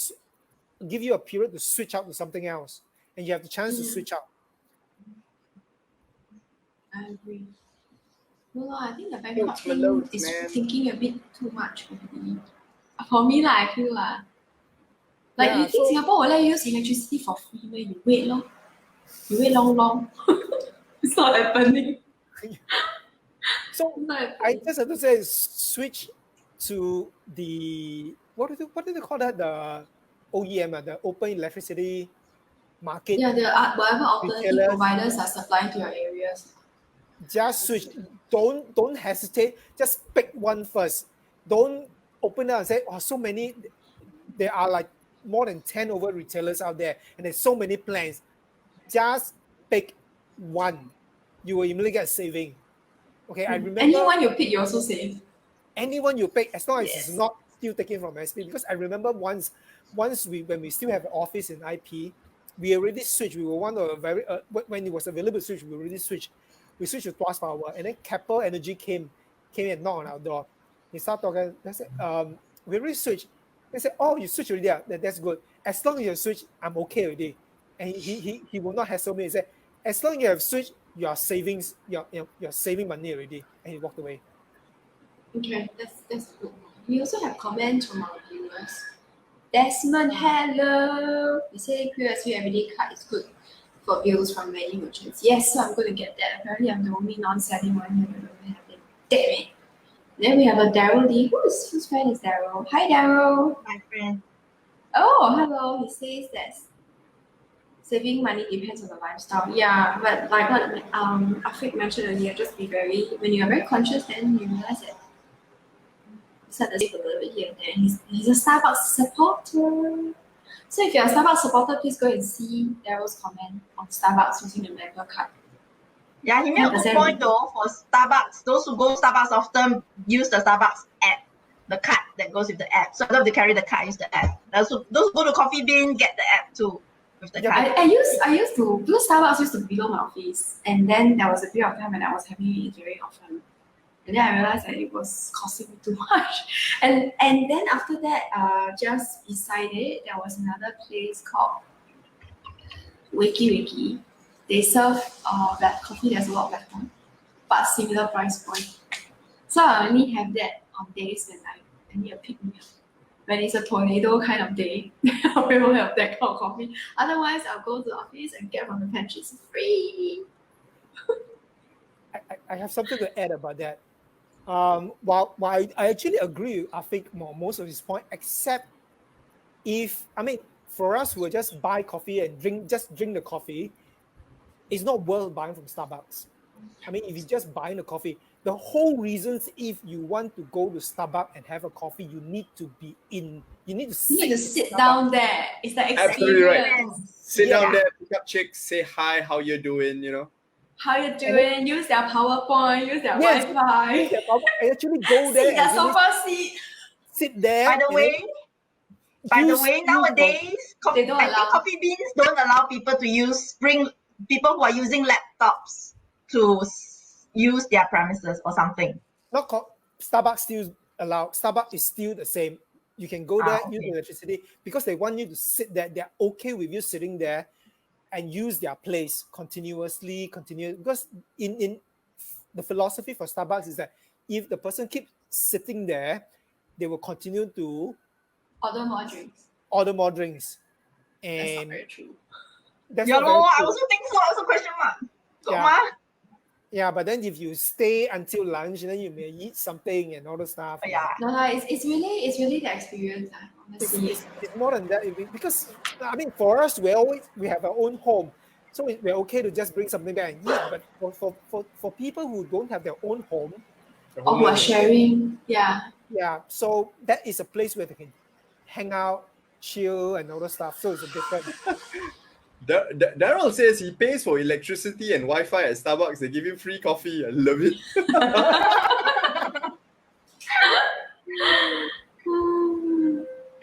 give you a period to switch out to something else, and you have the chance to switch out. I agree. No, I think the Loads, bankrupting loads, is man. thinking a bit too much already. For me, I feel like Yeah, you think Singapore will let you use electricity for free when you wait long. You wait long. It's not happening. So It's not I happening. just have to say, switch to the what do they call that? The OEM, the Open Electricity Market. Yeah, whatever alternative Retailers. providers are supplying to your areas. Just switch. Don't hesitate. Just pick one first. Don't open up and say, oh, so many. There are like more than 10 over retailers out there, and there's so many plans. Just pick one. You will immediately get saving. Okay, I remember Anyone you pick, you also save. anyone you pick, as long as Yes. it's not still taken from SP. Because I remember once when we still have an office in IP, we already switched. We were one of the very when it was available to switch, we already switched. We switched to Tuas Power, and then Keppel Energy came and knocked on our door. They started talking. They said, "We already switched." They said, "Oh, you switched already? That's good. As long as you switch, I'm okay already." And he will not hassle me. He said, as long as you have switched, you are you're saving money already, and you walked away. Okay, that's good. We also have comments from our viewers. Desmond, hello. You say QSV Everyday Card is good for bills from many merchants. Yes, so I'm going to get that. Apparently, I'm the only non-selling one here that doesn't have it. Damn it. Then we have a Daryl Lee. Whose friend is Daryl? Hi, Daryl. My friend. Oh, hello. He says that saving money depends on the lifestyle. Yeah, but like what Afiq mentioned earlier, just be when you are very conscious, then you realize that set the save a little bit here and there. He's a Starbucks supporter. So if you're a Starbucks supporter, please go and see Daryl's comment on Starbucks using the member card. Yeah, he made a good point though for Starbucks. Those who go Starbucks often use the Starbucks app, the card that goes with the app. So I love to carry the card, use the app. Those who go to Coffee Bean, get the app too with the card. I used to, because Starbucks used to be below my office, and then there was a period of time when I was having it very often. And then I realized that it was costing me too much. And then after that, just beside it, there was another place called Wakey. They serve black coffee. There's a lot of black one, but similar price point. So I only have that on days when I need a pick me up. When it's a tornado kind of day, I will have that kind of coffee. Otherwise, I'll go to the office and get from the pantry. It's free. I have something to add about that. While I actually agree with Afiq most of his point, except for us who will just buy coffee and drink the coffee, it's not worth buying from Starbucks. If you just buying the coffee, the whole reasons if you want to go to Starbucks and have a coffee, you need to sit down there. It's the experience. Absolutely right. Sit down there, pick up chicks, say hi, how you doing, How you doing? Use their PowerPoint, use their Wi-Fi. Use their PowerPoint, and actually go there. Sit the sofa seat. Sit there. By the way, nowadays, Coffee Beans don't allow people people who are using laptops to use their premises or something. Starbucks still allowed. Starbucks is still the same. You can go there, use electricity, because they want you to sit there. They're okay with you sitting there and use their place continuously. Because in the philosophy for Starbucks is that if the person keeps sitting there, they will continue to order more drinks. And that's not very true. That's not very true. I also think so. Also question mark. Yeah, but then if you stay until lunch, then you may eat something and all the stuff. Yeah. No, it's really the experience. Honestly, it's more than that. Because for us, we have our own home, so we're okay to just bring something back and eat. But for people who don't have their own home, or who are sharing, so that is a place where they can hang out, chill, and all the stuff. So it's a different. Daryl says he pays for electricity and Wi-Fi at Starbucks. They give him free coffee. I love it.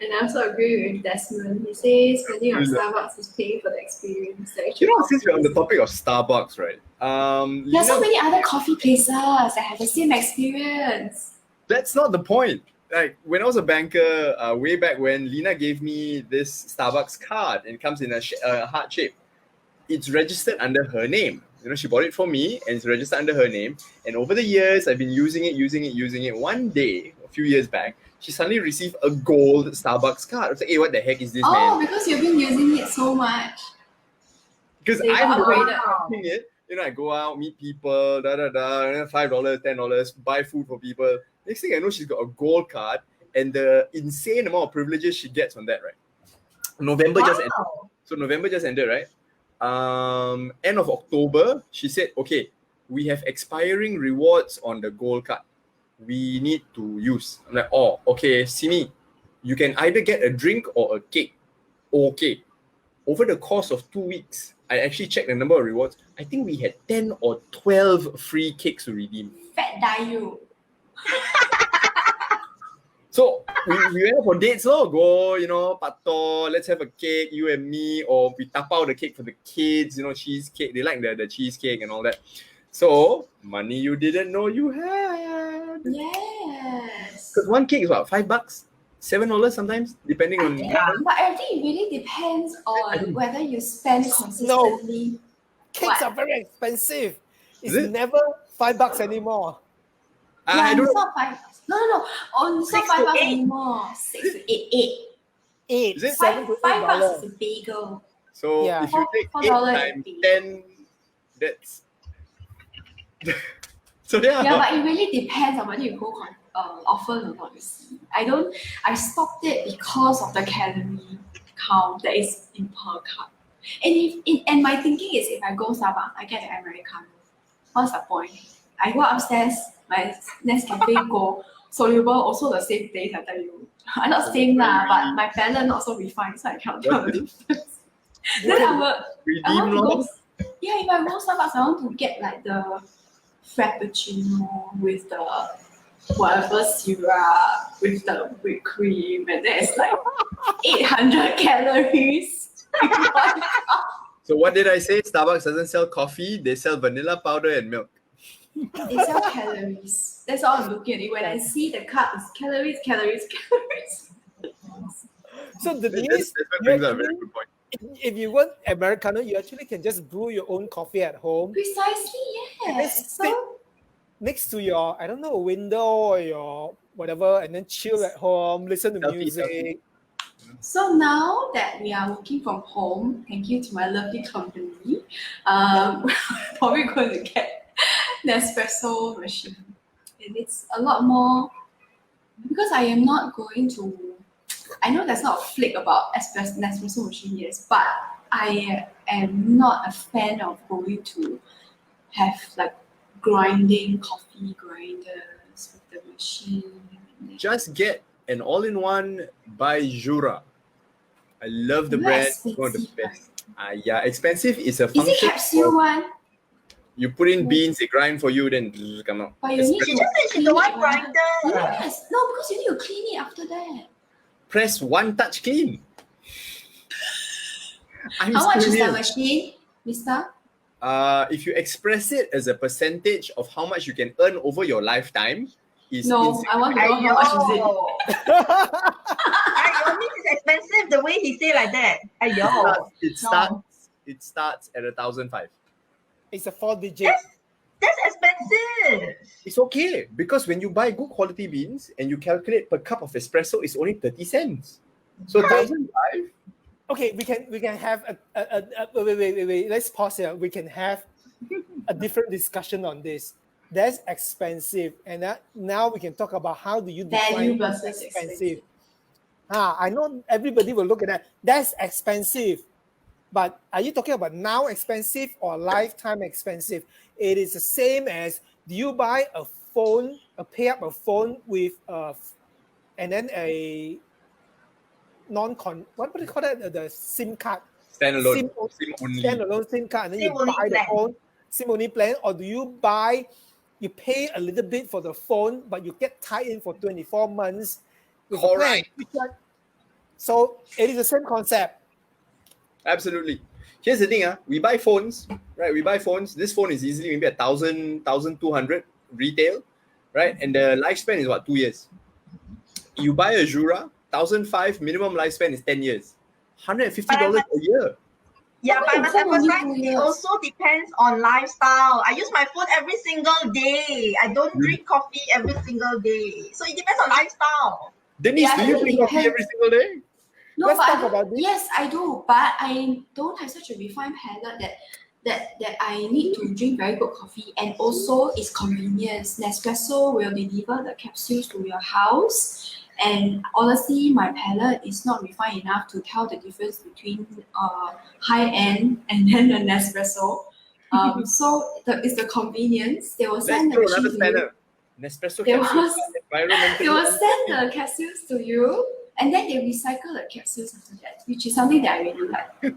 And I also agree with Desmond. He says spending on Starbucks is paying for the experience. Since we're on the topic of Starbucks, right? There are so many other coffee places that have the same experience. That's not the point. Like when I was a banker, way back when, Lena gave me this Starbucks card, and it comes in a heart shape. It's registered under her name. She bought it for me, and it's registered under her name. And over the years, I've been using it. One day, a few years back, she suddenly received a gold Starbucks card. I was like, hey, what the heck is this, man? Oh, because you've been using it so much. Because I'm using it. I go out, meet people, $5, $10, buy food for people. Next thing I know, she's got a gold card, and the insane amount of privileges she gets on that, right? November just ended, right? End of October, she said, okay, we have expiring rewards on the gold card. We need to use. I'm like, oh, okay, Simi, you can either get a drink or a cake. Okay. Over the course of 2 weeks, I actually checked the number of rewards. I think we had 10 or 12 free cakes to redeem. Fat die you. So we went for dates, go, pato, let's have a cake, you and me, or we tap out the cake for the kids, cheesecake. They like the cheesecake and all that. So, money you didn't know you had. Yes. Because one cake is what, $5? $7 sometimes, depending on. But I think it really depends on whether you spend consistently. Cakes What? are very expensive. It's Is it? never $5 anymore. Yeah, I don't it's know. not 5 bucks. No. Oh, it's not 6 to $5 8. anymore. 6 to 8, 8. Eight, Is it? $7 to $5 $8. is a bagel. So Yeah. if you take $4 8 is times big. 10, that's so yeah. Yeah, but it really depends on whether you go often or not, you see. I stopped it because of the calorie count that is in per cup. And my thinking is if I go Starbucks, I get the Americano. What's the point? I go upstairs, my Nescafe go soluble, also the same taste, I tell you. Not same lah, but my palate not so refined, so I cannot tell the difference. Then I want Redeem to law. go, yeah, if I go Starbucks, I want to get like the Frappuccino with the whatever syrup, with the whipped cream, and then it's like 800 calories. So what did I say? Starbucks doesn't sell coffee, they sell vanilla powder and milk. They sell calories. That's all I'm looking at it. When I see the cup, it's calories. So the thing That's is, what you brings up a actually- very good point. if you want Americano, you actually can just brew your own coffee at home Precisely, and then yes. sit So next to your, I don't know, window or your whatever, and then chill at home, listen to Selfie, music. So now that we are working from home, thank you to my lovely company, probably going to get Nespresso machine. And it's a lot more, because I am not going to, I know there's not a flick about Nespresso machine, yes, but I am not a fan of going to have like grinding coffee grinders with the machine. Just get an all-in-one by Jura. I love the Very brand. It's one of the expensive, best. Yeah, expensive is a Is function. it capsule of- one? You put in beans, they grind for you, then come out. But you need She to just said she's the clean one it, right? grinder. Yes. No, because you need to clean it after that. Press one touch clean. I'm How much is the serious. machine, mister? If you express it as a percentage of how much you can earn over your lifetime, is No, I want to know how much is it. Ayo. Ayo, this is expensive the way he say like that. Ayo. it starts at 1,500. It's a 4-digit. That's expensive. It's okay because when you buy good quality beans and you calculate per cup of espresso, it's only 30 cents. So 1,500. Okay, we can have wait. Let's pause here. We can have a different discussion on this. That's expensive, and now we can talk about how do you Value define versus expensive. I know everybody will look at that. That's expensive, but are you talking about now expensive or lifetime expensive? It is the same as, do you buy a phone, pay up a phone with and then a what do you call that? The SIM card. Standalone. SIM only. Standalone SIM card, and then SIM you only buy the plan. phone SIM only plan, or do you pay a little bit for the phone, but you get tied in for 24 months with a plan? Correct. Which one? So it is the same concept. Absolutely. Here's the thing, we buy phones, right? We buy phones. This phone is easily maybe 1,000, 1,200 retail, right? And the lifespan is what, 2 years. You buy a Jura, 1,500 minimum lifespan is 10 years. $150 a year. Yeah, but I must Phone only emphasize, 2 it years. also depends on lifestyle. I use my phone every single day. I don't drink coffee every single day. So it depends on lifestyle. Denise, Yeah, do you it drink coffee depends. every single day? No, Let's but talk I don't, about this. yes, I do, but I don't have such a refined palate that I need to drink very good coffee, and also it's convenience. Nespresso will deliver the capsules to your house, and honestly, my palate is not refined enough to tell the difference between high end and then the Nespresso. So it's the convenience. They will Let's send the throw machine another to you. spanner. Nespresso There capsules was- are environmentally They will send unfriendly. the capsules to you, and then they recycle the capsules after that, which is something that I really like.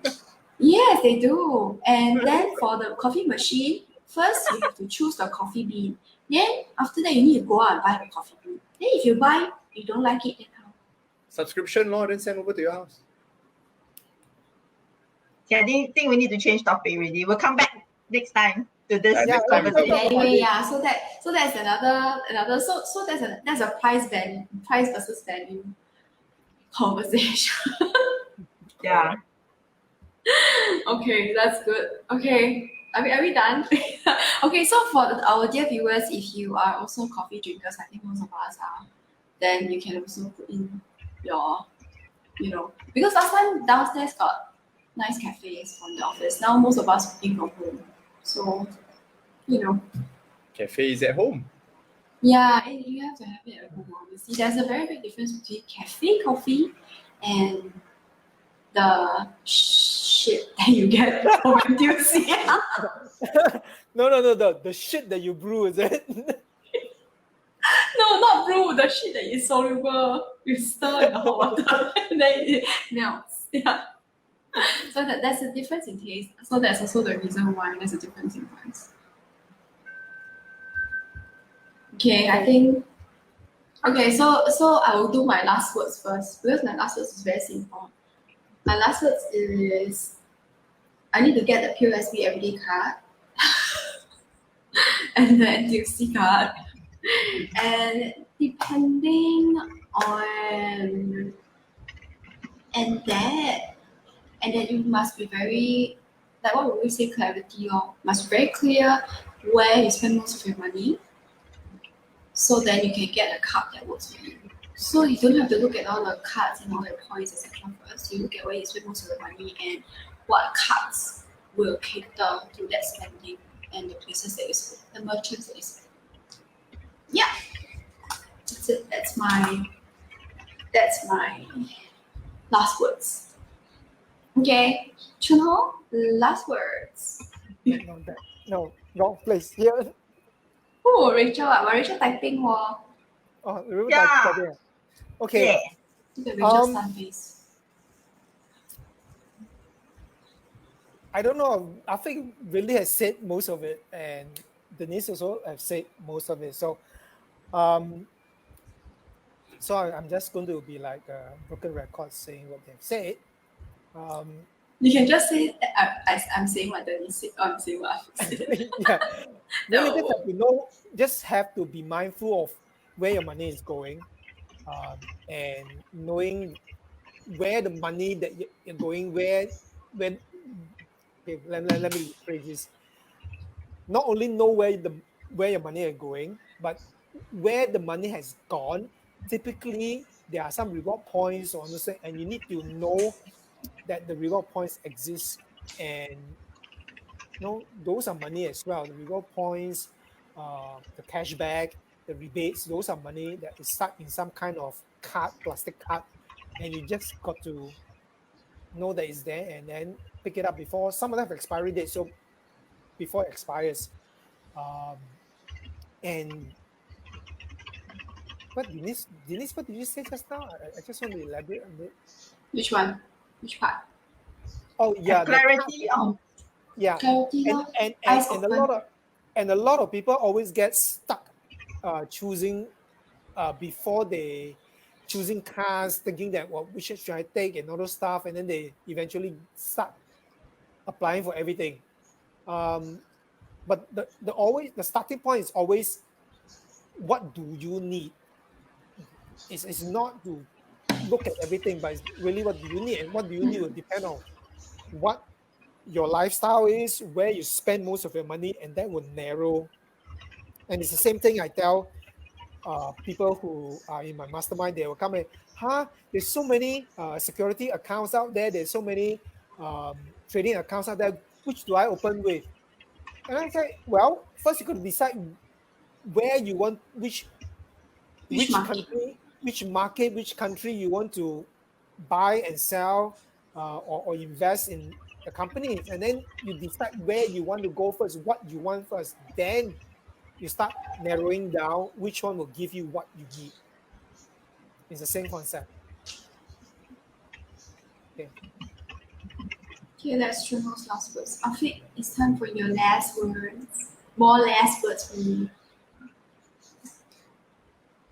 Yes, they do. And then for the coffee machine, first you have to choose the coffee bean. Then after that, you need to go out and buy the coffee bean. Then if you buy, you don't like it, then how? Subscription law, then send over to your house. Yeah, I think we need to change topic already. We'll come back next time to this Yeah, next time we'll conversation. talk about Anyway, yeah. So that's another. So that's a price versus value conversation. Yeah. Okay, that's good. Okay, Are we done? Okay, so for our dear viewers, if you are also coffee drinkers, I think most of us are, then you can also put in your, because last time downstairs got nice cafes from the office. Now most of us working from home. So, Cafe is at home. yeah, you have to have it at home, obviously. There's a very big difference between cafe coffee and the shit that you get from NTUC. No. The shit that you brew, is it? No, not brew, the shit that is soluble. You stir in the hot water and then it melts. Yeah. So that's a difference in taste. So that's also the reason why there's a difference in price. Okay, I think. Okay, so I will do my last words first because my last words is very simple. My last words is I need to get the POSB everyday card and the NTUC card. And depending on and then you must be very, like what would we say, clarity, or must be very clear where you spend most of your money, so then you can get a card that works for you. So you don't have to look at all the cards and all the points, etc. First, you look at where you spend most of the money and what cards will cater to that spending and the places that you spend, the merchants that you spend. Yeah, that's it. That's my last words. Okay, Chunho, last words. No, wrong place. Here. Oh, Rachel, Rachel typing more. Oh, remember Yeah. that there. Okay. Yeah. Look at Rachel's sun face. I don't know. I think really has said most of it, and Denise also have said most of it. So, I'm just going to be like a broken record saying what they've said. You can just say I'm saying what Denise said. I'm saying what I've said. Yeah, really just have to know. Just have to be mindful of where your money is going, and knowing where the money that you're going, when. Okay, let me rephrase this. Not only know where your money is going, but where the money has gone. Typically, there are some reward points, and you need to know that the reward points exist, and those are money as well. The reward points, the cashback, the rebates, those are money that is stuck in some kind of card, plastic card, and you just got to know that it's there and then pick it up before some of them have expiry date, so before it expires. And what Denise, what did you say just now? I just want to elaborate on it. Which one? Which part? Oh yeah, Clarity on. yeah. Clarity, And eyes a lot of people always get stuck choosing before they choosing cars, thinking that which should I take and all those stuff, and then they eventually start applying for everything. But the starting point is always, what do you need? It's not to look at everything, but it's really what do you need, and what do you need will depend on what your lifestyle is, where you spend most of your money, and that will narrow. And it's the same thing I tell people who are in my mastermind. They will come and, there's so many security accounts out there. There's so many trading accounts out there. Which do I open with? And I say, well, first you got to decide where you want, which country, which market, which country you want to buy and sell or invest in the company. And then you decide where you want to go first, what you want first. Then you start narrowing down which one will give you what you need. It's the same concept. Okay. Okay, that's Chunho's last words. Afiq, it's time for your last words. More last words from you.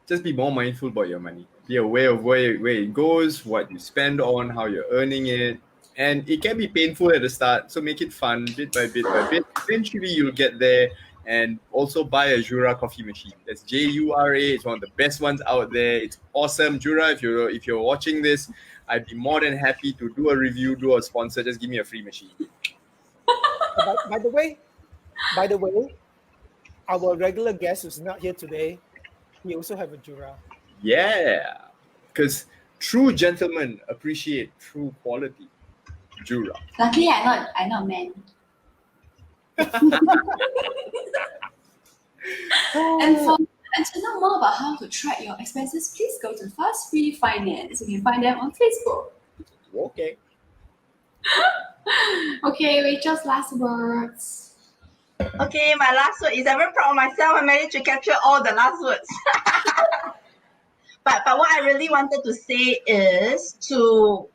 Just be more mindful about your money. Be aware of where it goes, what you spend on, how you're earning it. And it can be painful at the start, so make it fun, bit by bit by bit. Eventually, you'll get there. And also buy a Jura coffee machine. That's Jura. It's one of the best ones out there. It's awesome. Jura, if you're watching this, I'd be more than happy to do a review, do a sponsor. Just give me a free machine. By the way, our regular guest who's not here today, he also have a Jura. Yeah, because true gentlemen appreciate true quality. Jura. Luckily, I'm not a man. And to know more about how to track your expenses, please go to Fast Free Finance. You can find them on Facebook. Okay. Okay, Rachel's last words. Okay, my last word is I'm very proud of myself. I managed to capture all the last words. But what I really wanted to say is to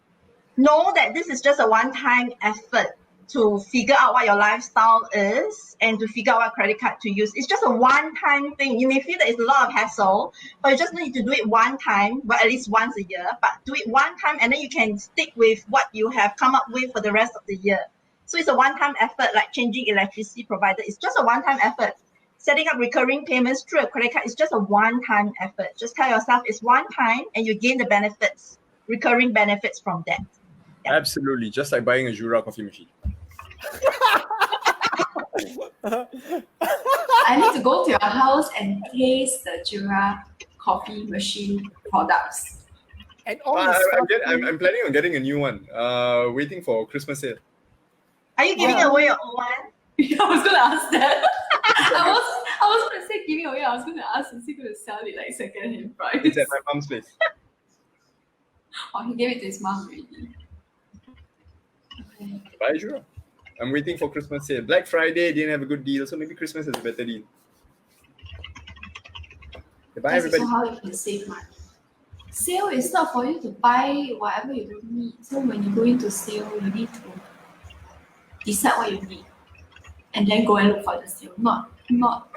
know that this is just a one-time effort to figure out what your lifestyle is and to figure out what credit card to use. It's just a one-time thing. You may feel that it's a lot of hassle, but you just need to do it one time, well, at least once a year, but do it one time and then you can stick with what you have come up with for the rest of the year. So it's a one-time effort, like changing electricity provider. It's just a one-time effort. Setting up recurring payments through a credit card is just a one-time effort. Just tell yourself it's one time and you gain the benefits, recurring benefits from that. Yeah. Absolutely, just like buying a Jura coffee machine. I need to go to your house and taste the Jura coffee machine products. And all I'm, the I'm planning on getting a new one. Waiting for Christmas sale. Are you giving away your old one? Yeah, I was gonna ask that. I was gonna say giving away. I was gonna ask, is he gonna sell it like second hand price? It's at my mom's place. Oh, he gave it to his mom already. Okay. Buy a Jura. I'm waiting for Christmas sale. Black Friday didn't have a good deal, so maybe Christmas has a better deal. Okay, bye, That's everybody. also how you can save money. Sale is not for you to buy whatever you don't need. So when you go into sale, you need to decide what you need and then go and look for the sale. Not not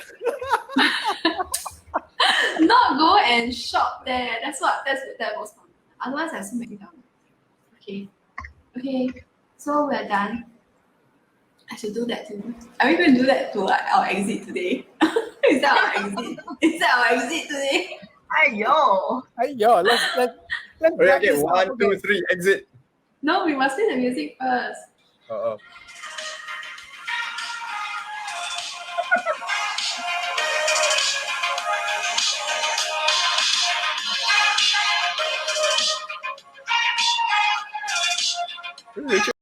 go and shop there. That's that was fun. Otherwise I so many down. Okay. So we're done. I should do that too. Are we going to do that to our exit today? Is that our exit? Is that our exit today? Aiyo. let's Okay, wrap okay, this up. 1, 2, 3, exit. No, we must play the music first. Uh-oh. Rachel